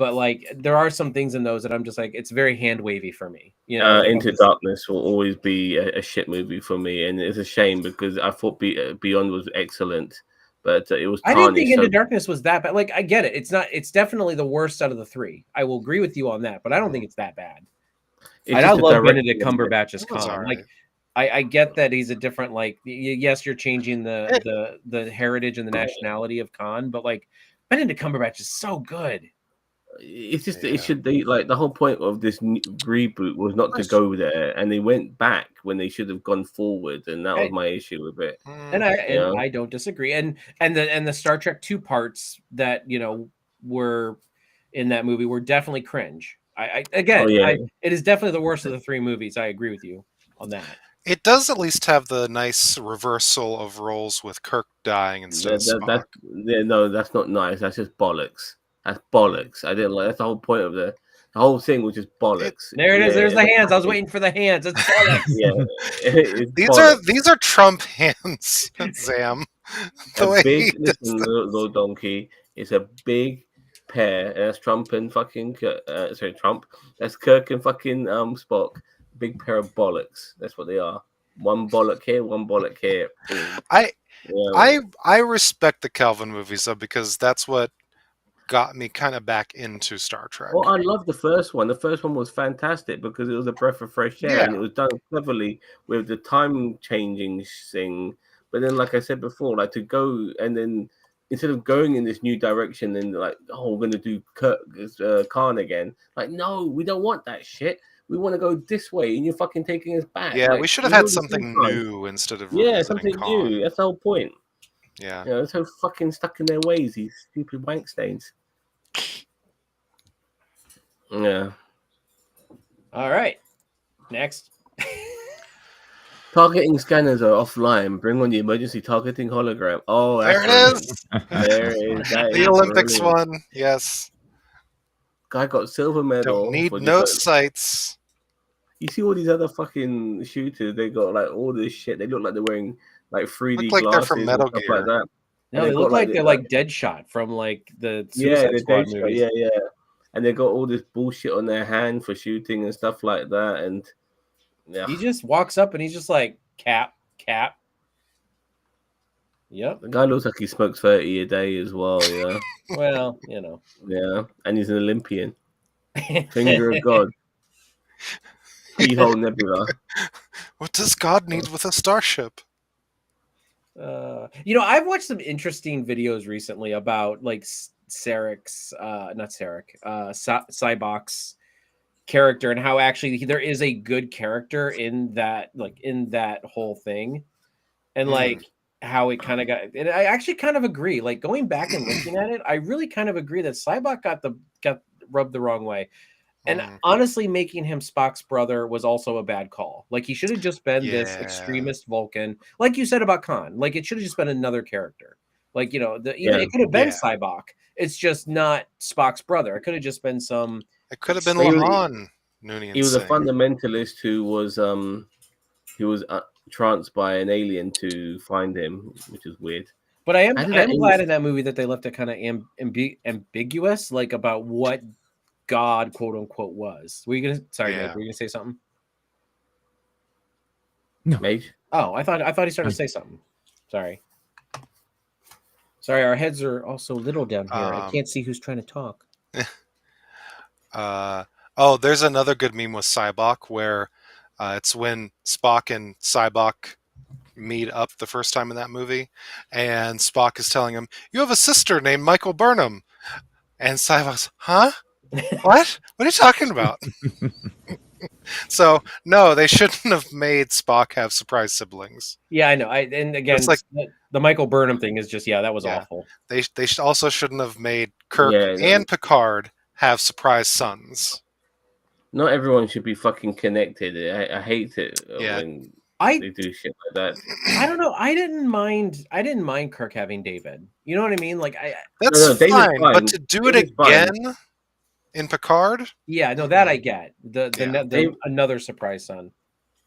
But like, there are some things in those that I'm just like, it's very hand wavy for me. You know, like, Into Darkness will always be a shit movie for me, and it's a shame because I thought Beyond was excellent, but it was I didn't think tarnished. Into Darkness was that bad. Like, I get it. It's not. It's definitely the worst out of the three. I will agree with you on that, but I don't think it's that bad. It's And I just the love directing Benedict of it. Cumberbatch as It was Khan. all Like, right. I get that he's a different. Like, yes, you're changing the heritage and the nationality of Khan, but like, Benedict Cumberbatch is so good. It's just Yeah. it should be like the whole point of this reboot was not to go there, and they went back when they should have gone forward, and that was my issue with it. And Mm. I don't disagree. And the Star Trek 2 parts that were in that movie were definitely cringe. Oh yeah, It is definitely the worst of the three movies. I agree with you on that. It does at least have the nice reversal of roles with Kirk dying instead of Spock. that's not nice. That's just bollocks. That's bollocks. I didn't like. That's the whole point of the whole thing was just bollocks. There it is. There's the hands. I was package. waiting for the hands. It's bollocks. Yeah, it's These bollocks. are Trump hands, Zam. The way he does Listen, that. little donkey. It's a big pair. And that's Trump and fucking sorry, Trump. That's Kirk and fucking Spock. Big pair of bollocks. That's what they are. One bollock here, one bollock here. Boom. I respect the Calvin movies though because that's what got me kind of back into Star Trek. Well, I love the first one. The first one was fantastic because it was a breath of fresh air and it was done cleverly with the time changing thing. But then, like I said before, like to go and then instead of going in this new direction and like, oh, we're gonna do Khan again. Like, no, we don't want that shit. We want to go this way, and you're fucking taking us back. Yeah, like, we should have had something new instead of something Khan. new. That's the whole point. Yeah, they're so fucking stuck in their ways. These stupid wank stains. Yeah. All right. Next. Targeting scanners are offline. Bring on the emergency targeting hologram. Oh, there it is. There it is. The Olympics one. Yes. Guy got silver medal. Don't need no sights. You see all these other fucking shooters? They got like all this shit. They look like they're wearing like 3D Look like glasses they're from Metal and stuff Gear. like that. No, they look like they're like Deadshot from like the Suicide Squad movies. Yeah. And they got all this bullshit on their hand for shooting and stuff like that. And yeah, he just walks up and he's just like cap. Yep. The guy looks like he smokes 30 a day as well. Yeah. Well, Yeah, and he's an Olympian. Finger of God. Keyhole Nebula. What does God need with a starship? I've watched some interesting videos recently about like Sarek's, not Sarek, Cybok's character and how actually there is a good character in that whole thing, and like how it kind of got. And I actually kind of agree. Like going back and looking at it, I really kind of agree that Cybok got rubbed the wrong way. And honestly, making him Spock's brother was also a bad call. Like he should have just been this extremist Vulcan, like you said about Khan. Like it should have just been another character. Like it could have been Cybok. It's just not Spock's brother. It could have just been some. It could have been Lahan. He was a fundamentalist who was tranced by an alien to find him, which is weird. But I am glad in that movie that they left it kind of ambiguous, like about what God, quote unquote, was. Were you gonna? Sorry, Mike, were you gonna say something? No. Mage? Oh, I thought he started to say something. Sorry, our heads are also little down here. I can't see who's trying to talk. There's another good meme with Cybok where it's when Spock and Cybok meet up the first time in that movie, and Spock is telling him, "You have a sister named Michael Burnham," and Cybok's, "Huh? What? What are you talking about?" So no, they shouldn't have made Spock have surprise siblings. Yeah, I know. It's like the Michael Burnham thing is just that was awful. They also shouldn't have made Kirk and Picard have surprise sons. Not everyone should be fucking connected. I hate it when they do shit like that. I don't know. I didn't mind Kirk having David. You know what I mean? Like that's fine, but to do it again in Picard? Yeah, no, that I get. The another surprise son.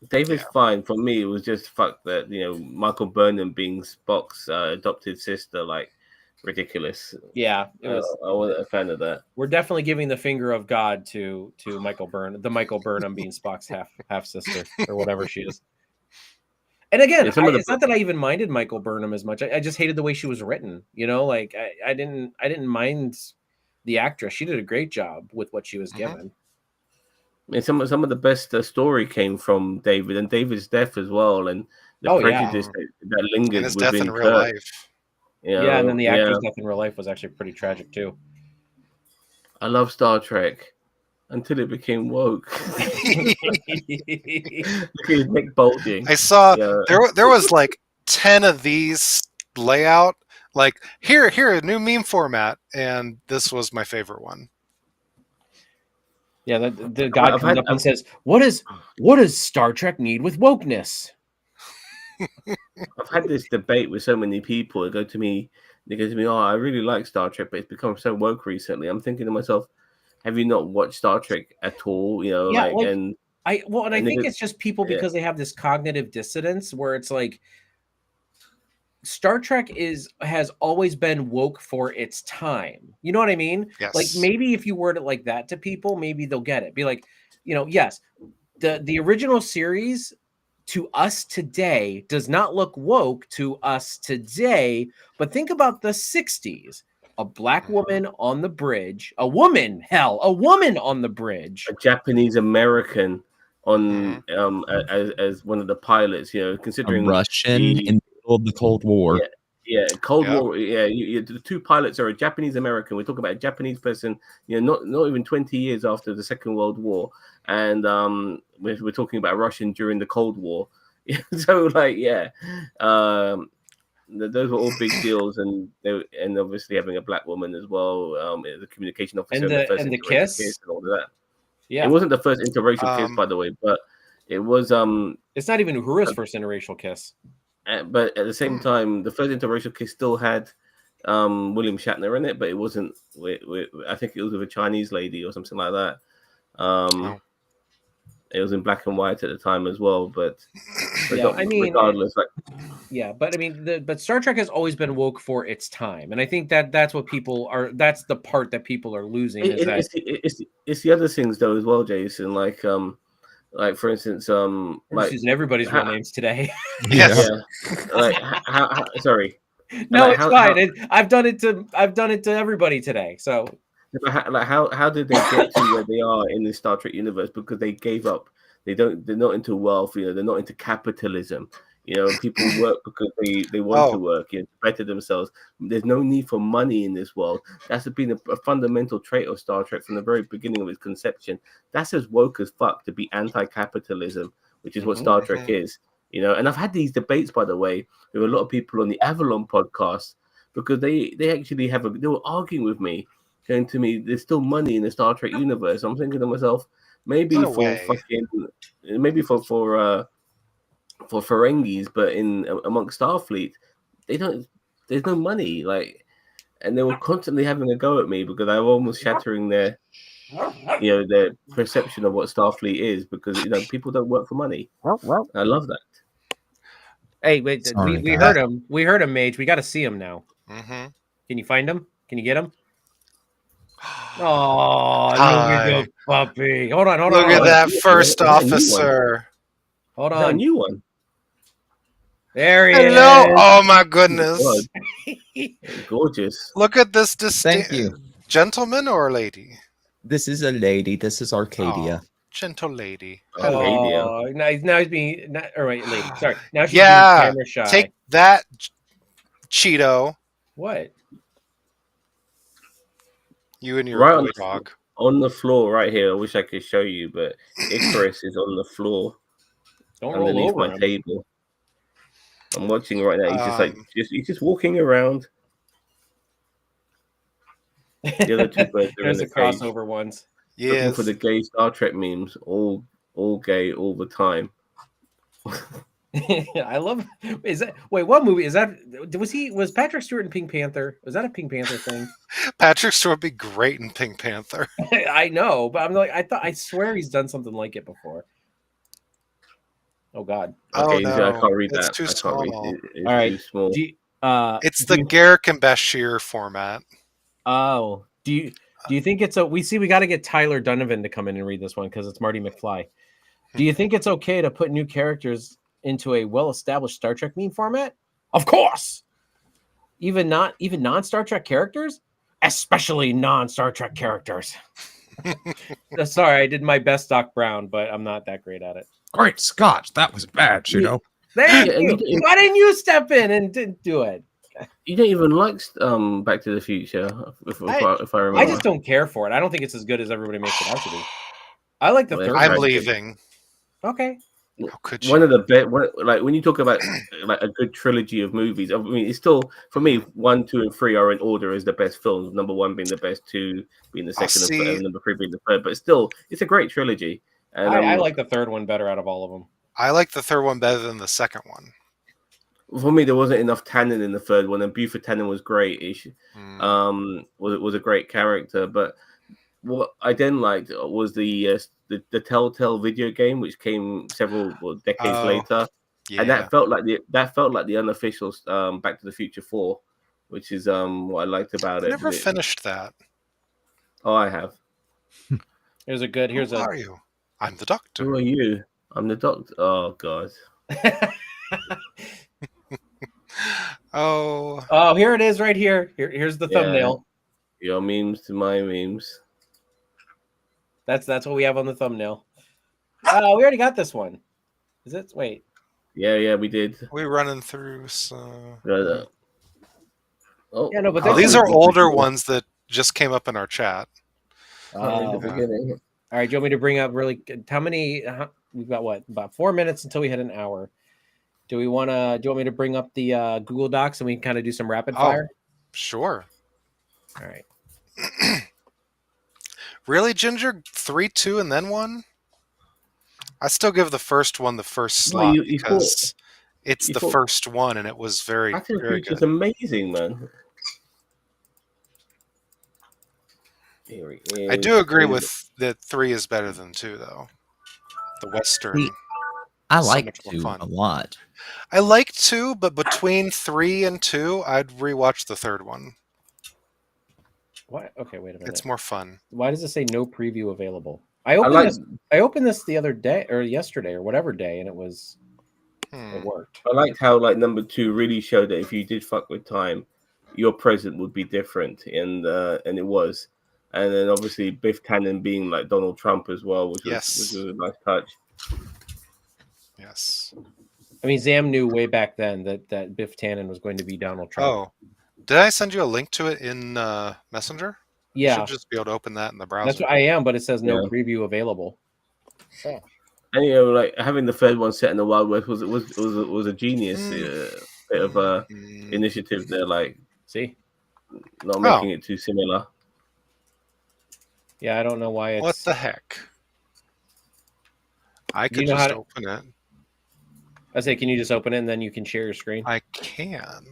David's fine. For me, it was just fuck that, Michael Burnham being Spock's adopted sister. Like, ridiculous. Yeah, it was. I wasn't a fan of that. We're definitely giving the finger of God to Michael Burnham, the Michael Burnham being Spock's half sister or whatever she is. And again, Yeah, some of the it's not that I even minded Michael Burnham as much. I just hated the way she was written. You know, like I didn't mind the actress. She did a great job with what she was given. And some of the best story came from David and David's death as well, and the prejudice that lingered and his death within in real Kirk. life. You know, Yeah, and then the actor's death in real life was actually pretty tragic too. I love Star Trek until it became woke. Look at his neck bulging. I saw there was like 10 of these layout. Like here a new meme format, and this was my favorite one. Yeah, the guy comes up and says, "What does Star Trek need with wokeness?" I've had this debate with so many people. They go to me, "Oh, I really like Star Trek, but it's become so woke recently." I'm thinking to myself, "Have you not watched Star Trek at all?" You know, Yeah, I think it's just people because they have this cognitive dissonance where it's like Star Trek has always been woke for its time. You know what I mean? Yes. Like maybe if you word it like that to people, maybe they'll get it. Be like, yes, the original series to us today does not look woke to us today, but think about the 60s. A black woman on the bridge, a woman on the bridge, a Japanese American on as one of the pilots, considering a Russian in the middle of the Cold War. Cold War. Yeah, the two pilots are a Japanese American. We're talking about a Japanese person, not even 20 years after the Second World War, and we're talking about Russian during the Cold War. So those were all big deals, and obviously having a black woman as well, the communication officer, and the kiss and all of that. Yeah, it wasn't the first interracial kiss, by the way, but it was. It's not even Uhura's first interracial kiss. But at the same time, the first interracial kiss still had William Shatner in it, but it wasn't. I think it was with a Chinese lady or something like that. It was in black and white at the time as well, but regardless, but Star Trek has always been woke for its time, and I think that's what people are. That's the part that people are losing. It's the other things though as well, Jason. Like for instance, I'm using everybody's real names today. Yes. Like how sorry. No, it's fine. I've done it to everybody today. So how did they get to where they are in the Star Trek universe? Because they gave up. They're not into wealth. They're not into capitalism. People work because they want to work, to better themselves. There's no need for money in this world. That's been a fundamental trait of Star Trek from the very beginning of its conception. That's as woke as fuck, to be anti-capitalism, which is what Star Trek is. And I've had these debates, by the way, with a lot of people on the Avalon podcast, because they actually they were arguing with me, saying to me, there's still money in the Star Trek universe. I'm thinking to myself, maybe for Ferengis, but amongst Starfleet, there's no money, and they were constantly having a go at me because I was almost shattering their perception of what Starfleet is, because people don't work for money. I love that. Hey, wait, we heard him. We heard him, Mage. We got to see him now. Mm-hmm. Can you find him? Can you get him? Oh, look at the puppy. Hold on. Look at that first officer. Hold on. A new one. There he is. Oh my goodness. Gorgeous. Look at this Thank you. Gentleman or lady? This is a lady. This is Arcadia. Oh, gentle lady. Oh, now he's being lady. Sorry. Now she's being camera shy. Take that, Cheeto. What? You and your boy dog. On the floor right here. I wish I could show you, but Icarus is on the floor. Don't underneath roll over my him. table. I'm watching right now. He's just walking around. The other two birds are There's in the the cage, crossover ones. looking for the gay Star Trek memes. All gay all the time. I love. What movie is that? Was Patrick Stewart in Pink Panther? Was that a Pink Panther thing? Patrick Stewart would be great in Pink Panther. I know, but I'm like, I swear he's done something like it before. Oh God. Okay, no. I can't read It's that. too I can't small. read it. It's all right. too small. It's the Garrick and Bashir format. Oh, do you think it's we got to get Tyler Donovan to come in and read this one because it's Marty McFly. Do you think it's okay to put new characters into a well-established Star Trek meme format? Of course. Even non-Star Trek characters, especially non-Star Trek characters. Sorry, I did my best Doc Brown, but I'm not that great at it. Great Scott, that was bad, you know. Thank you. Why didn't you step in and didn't do it? You don't even like Back to the Future, if I remember. I just don't care for it. I don't think it's as good as everybody makes it out to be. I like the third. I'm leaving. Okay. How could you? One of the best, like when you talk about like a good trilogy of movies, I mean, it's still for me 1, 2, and 3 are in order as the best films. Number 1 being the best, 2 being the second, and number 3 being the third. But still, it's a great trilogy. And I like the third one better out of all of them. I like the third one better than the second one. For me, there wasn't enough Tannen in the third one, and Buford Tannen was great. Was a great character, but what I then liked was the Telltale video game, which came several decades later, and that felt like the unofficial Back to the Future 4, which is what I liked about it. Never finished that. Oh, I have. Here's a good. Who are you? I'm the Doctor. Who are you? I'm the Doctor. Oh God. Oh, here it is right here. Here's the thumbnail. Your memes to my memes. That's what we have on the thumbnail. We already got this one. Is it? Wait. Yeah, we did. We're running through some. But these are older ones that just came up in our chat. In the beginning. All right, do you want me to bring up really? How many? We've got what? About 4 minutes until we hit an hour. Do you want me to bring up the Google Docs and we can kind of do some rapid fire? Sure. All right. Really, Ginger? 3, 2, and then 1? I still give the first one the first slot because it's the first one and it was very, very good. It's amazing, man. Here he is. I do agree with that 3 is better than 2, though. The Western. I like 2 a lot. I like 2, but between 3 and 2, I'd rewatch the third one. What? Okay, wait a minute. It's more fun. Why does it say no preview available? I opened this the other day or yesterday or whatever day, and it was it worked. I liked how number 2 really showed that if you did fuck with time, your present would be different, and it was. And then obviously Biff Tannen being like Donald Trump as well, which was a nice touch. Yes. I mean, Zam knew way back then that Biff Tannen was going to be Donald Trump. Oh, did I send you a link to it in Messenger? Yeah. You should just be able to open that in the browser. That's what I am, but it says no preview available. Yeah. And like having the third one set in the Wild West was a genius bit of initiative there. Like, see, not making it too similar. Yeah, I don't know why it's. What the heck? I could just open it. I say, can you just open it and then you can share your screen? I can.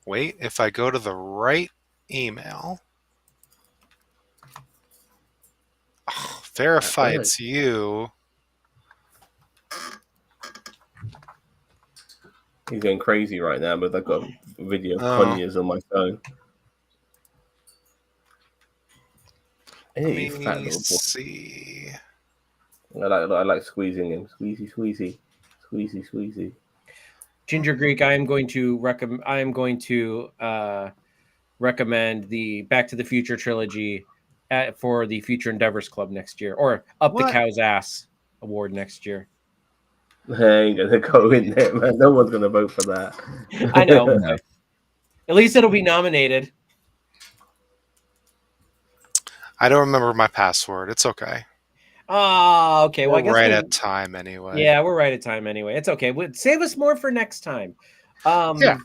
Wait, if I go to the right email. Verify it's you. He's going crazy right now, but I've got a video of Conyers on my phone. Hey, Let me see. I like squeezing him. Squeezy. Ginger Greek, I am going to recommend the Back to the Future trilogy for the Future Endeavors Club next year, or Up the Cow's Ass Award next year. I ain't gonna go in there, man. No one's gonna vote for that. I know. At least it'll be nominated. I don't remember my password. It's okay. Oh, okay. Well, I guess we're right at time anyway. Yeah, we're right at time anyway. It's okay. Save us more for next time. Yeah.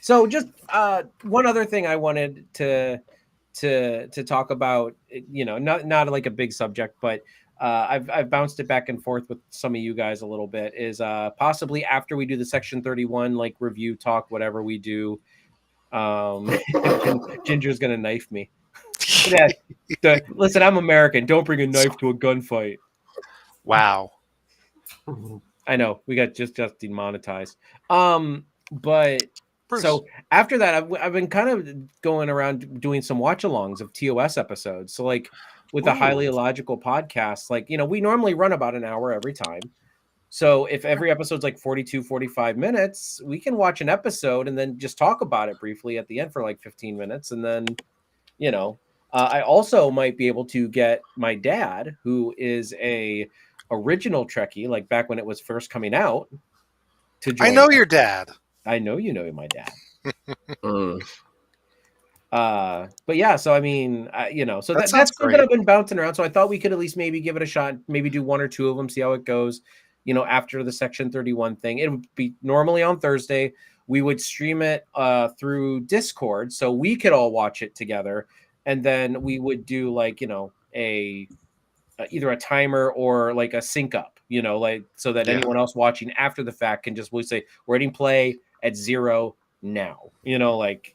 So just one other thing I wanted to talk about, not like a big subject, but I've bounced it back and forth with some of you guys a little bit, is possibly after we do the Section 31 like review talk, whatever we do, Ginger's gonna knife me. Listen, I'm American. Don't bring a knife to a gunfight. Wow. I know we got just demonetized. But Bruce. So after that, I've been kind of going around doing some watch-alongs of TOS episodes. So like with the Highly Illogical podcast, like, we normally run about an hour every time. So if every episode's like 42, 45 minutes, we can watch an episode and then just talk about it briefly at the end for like 15 minutes. And then, I also might be able to get my dad, who is a original Trekkie, like back when it was first coming out, to join. I know your dad. I know you know my dad. Mm. But yeah, so I mean, so That that's sounds something great. I've been bouncing around. So I thought we could at least maybe give it a shot, maybe do one or two of them, see how it goes. After the Section 31 thing, it would be normally on Thursday. We would stream it through Discord, so we could all watch it together, and then we would do like either a timer or like a sync up, like so that anyone else watching after the fact can just say we're hitting play at 0 now, like.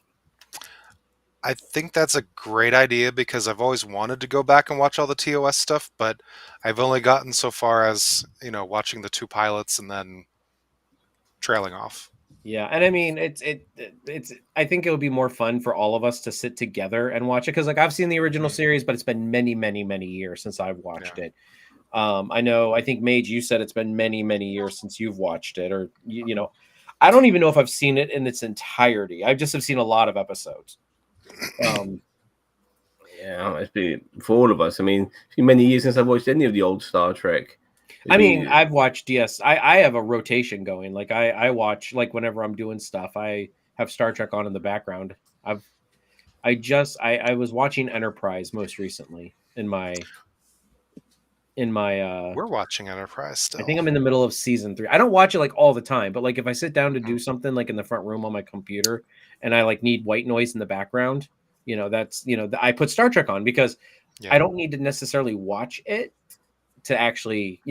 I think that's a great idea because I've always wanted to go back and watch all the TOS stuff, but I've only gotten so far as, watching the 2 pilots and then trailing off. Yeah, and I mean, it's. I think it would be more fun for all of us to sit together and watch it because, like, I've seen the original series, but it's been many, many, many years since I've watched it. I think Mage, you said it's been many, many years since you've watched it, or I don't even know if I've seen it in its entirety. I just have seen a lot of episodes. Yeah, it's been for all of us. I mean, it's been many years since I've watched any of the old Star Trek. I've watched DS. I have a rotation going. Like I watch, like, whenever I'm doing stuff, I have Star Trek on in the background. I was watching Enterprise most recently in my We're watching Enterprise still. I think I'm in the middle of season 3. I don't watch it like all the time, but like if I sit down to do something like in the front room on my computer and I like need white noise in the background, that's I put Star Trek on because I don't need to necessarily watch it to actually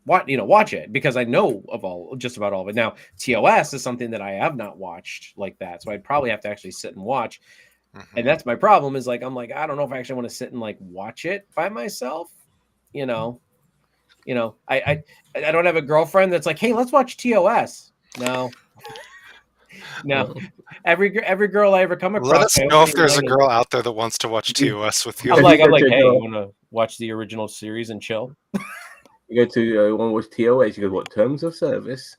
watch it because I know of just about all of it. Now TOS is something that I have not watched like that, so I'd probably have to actually sit and watch. And that's my problem is like I'm like I don't know if I actually want to sit and like watch it by myself. I don't have a girlfriend that's like, hey, let's watch TOS. No. Every girl I ever come across. Let us know if there's a girl out there that wants to watch TOS with you. I'm like, hey, you want to watch the original series and chill? You go to want to watch TOS. You go, what, terms of service?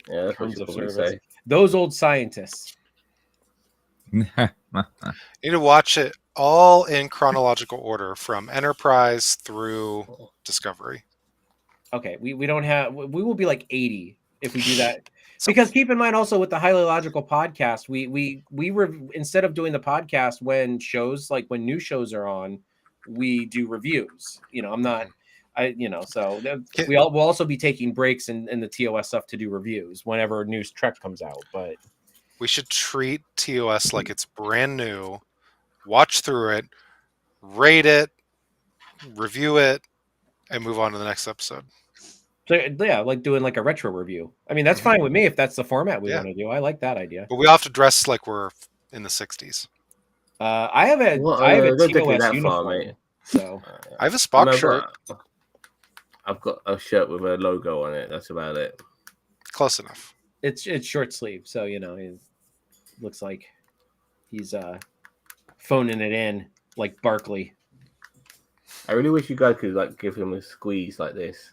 Yeah, that's what you probably say. Those old scientists. You need to watch it all in chronological order from Enterprise through Discovery. Okay, we don't have. We will be like 80 if we do that. Because keep in mind also with the Highly Illogical podcast, we instead of doing the podcast when new shows are on, we do reviews. I'm not. So we'll also be taking breaks in the TOS stuff to do reviews whenever new Trek comes out. But we should treat TOS like it's brand new, watch through it, rate it, review it, and move on to the next episode. So yeah, like doing like a retro review. I mean, that's fine with me if that's the format we want to do. I like that idea. But we all have to dress like we're in the 60s. I have a TOS uniform, mate. So I have a Spock shirt. I've got a shirt with a logo on it. That's about it. Close enough. It's short sleeve, so he looks like he's phoning it in like Barkley. I really wish you guys could like give him a squeeze like this.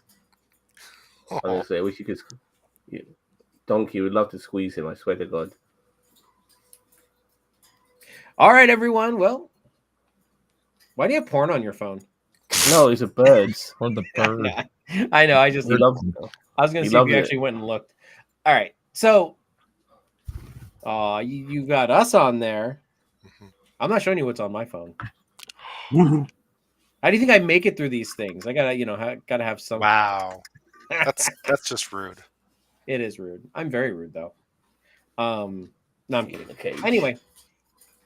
Honestly, I wish you could. Donkey would love to squeeze him. I swear to God. All right, everyone. Well, why do you have porn on your phone? No, it's a birds. Or the bird. I know. I was going to see if you actually went and looked. All right. So, you got us on there. I'm not showing you what's on my phone. How do you think I make it through these things? I gotta have some. Wow. That's just rude. It is rude. I'm very rude though. No, I'm kidding. Okay. Anyway.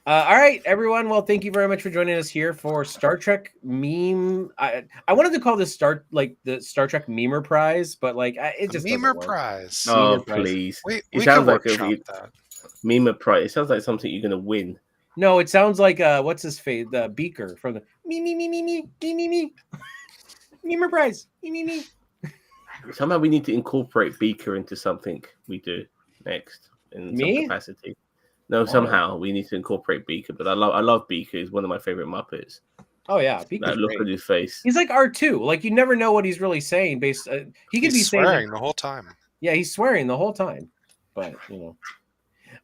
All right, everyone. Well, thank you very much for joining us here for Star Trek meme. I wanted to call this the Star Trek Memer Prize, but like it just Memer Prize. Oh, Memer Prize. please! We sounds like that. Memer Prize. It sounds like something you're gonna win. No, it sounds like what's his face? The Beaker from the me. Memer Prize. Me. Somehow we need to incorporate Beaker into something we do next. in some Me? capacity. No, somehow we need to incorporate Beaker. But I love Beaker. He's one of my favorite Muppets. Oh yeah, That look at his face. He's like R2. Like you never know what he's really saying. He could be swearing saying the whole time. Yeah, he's swearing the whole time. But all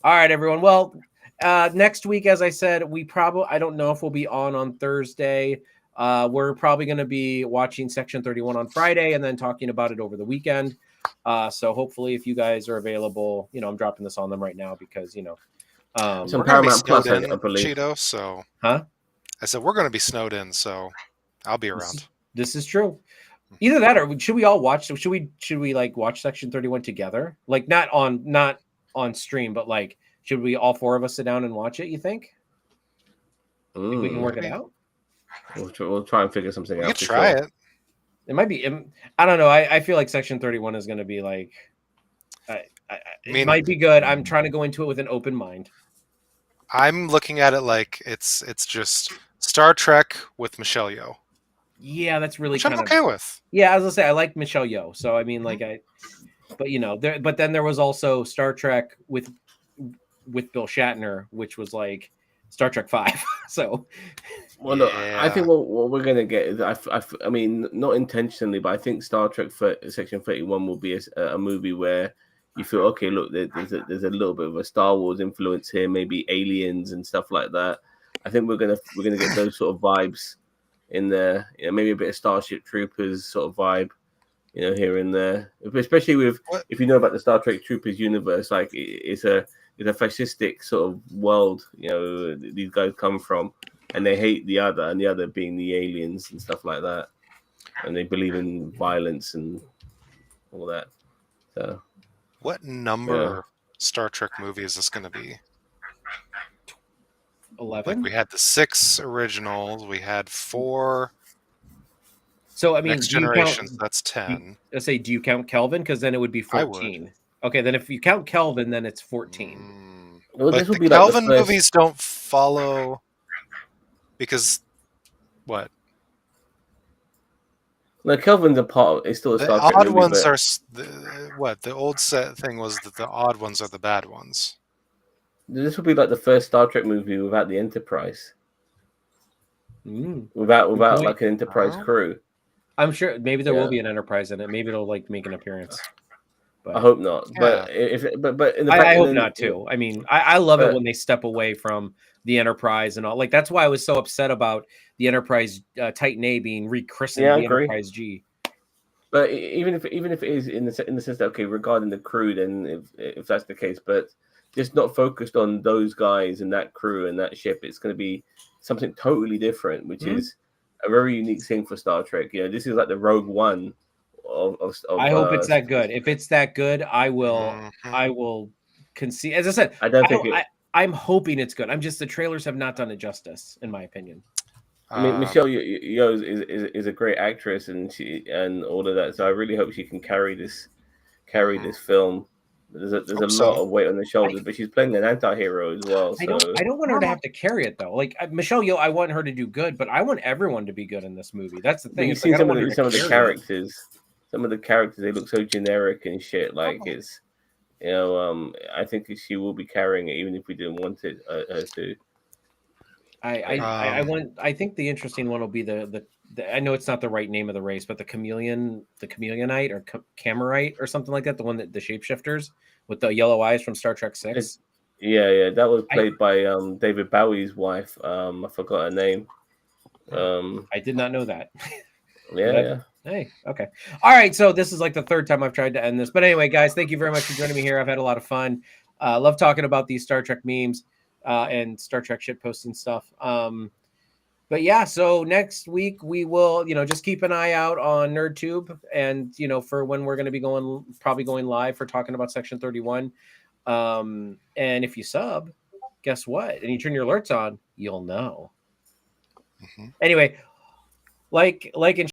right, everyone. Well, next week, as I said, I don't know if we'll be on Thursday. We're probably going to be watching Section 31 on Friday and then talking about it over the weekend. So hopefully, if you guys are available, I'm dropping this on them right now because some Paramount Plus, I believe. Cheeto, so huh? I said we're going to be snowed in, so I'll be around. This is true. Either that, or should we all watch? Should we like watch Section 31 together? Like not on stream, but like should we all four of us sit down and watch it? You think? Think we can work it out? We'll try and figure something out. We could try it. It might be. I don't know. I feel like Section 31 is going to be like. It might be good. I'm trying to go into it with an open mind. I'm looking at it like it's just Star Trek with Michelle Yeoh. Yeah, that's really which I'm okay with. Yeah, as I say, I like Michelle Yeoh. So I mean, like but then there was also Star Trek with Bill Shatner, which was like Star Trek 5. So, well, look, I think what we're gonna get is I mean, not intentionally, but I think Star Trek Section 31 will be a movie where you feel okay. Look, there's a little bit of a Star Wars influence here, maybe aliens and stuff like that. I think we're gonna get those sort of vibes in there, maybe a bit of Starship Troopers sort of vibe, here and there. Especially with if you know about the Star Trek Troopers universe, like it's a fascistic sort of world. These guys come from, and they hate the other, and the other being the aliens and stuff like that, and they believe in violence and all that. So, what number Star Trek movie is this going to be? 11. Like we had the 6 originals, we had 4. So I mean, Next Generations, that's 10. Let's say, do you count Kelvin? Because then it would be 14. Okay, then if you count Kelvin, then it's 14. Well, but this will the be Kelvin like movies don't follow because what? No, Kelvin's a part. It's still a Star Trek odd movie, ones but... are what the old set thing was that the odd ones are the bad ones. This will be like the first Star Trek movie without the Enterprise. Without like an Enterprise crew. I'm sure maybe there will be an Enterprise in it. Maybe it'll like make an appearance. But I hope not. Yeah. But I hope not too. I mean, I love it when they step away from the Enterprise and all. Like that's why I was so upset about the Enterprise Titan A being rechristened the Enterprise G. But even if it is in the sense that regarding the crew, then if that's the case, but just not focused on those guys and that crew and that ship, it's going to be something totally different, which is a very unique thing for Star Trek. This is like the Rogue One of I hope it's that good. If it's that good, I will concede. As I said, I'm hoping it's good. The trailers have not done it justice, in my opinion. I mean, Michelle Yeoh is a great actress, and all of that. So I really hope she can carry this film. There's a lot of weight on the shoulders, but she's playing an anti-hero as well. So I don't want her to have to carry it though. Like Michelle Yeoh, I want her to do good, but I want everyone to be good in this movie. That's the thing. You've seen some of the characters. Some of the characters, they look so generic and shit. Like it's, I think she will be carrying it, even if we didn't want it her to. I think the interesting one will be the I know it's not the right name of the race, but the Chameleonite or Camerite or something like that. The one that the shapeshifters with the yellow eyes from Star Trek 6. Yeah, that was played by David Bowie's wife. I forgot her name. I did not know that. Yeah. Hey, okay. All right. So this is like the third time I've tried to end this. But anyway, guys, thank you very much for joining me here. I've had a lot of fun. Love talking about these Star Trek memes and Star Trek shit posting stuff. But yeah, so next week we will, just keep an eye out on NerdTube and, for when we're going to be probably going live for talking about Section 31. And if you sub, guess what? And you turn your alerts on, you'll know. Anyway, like and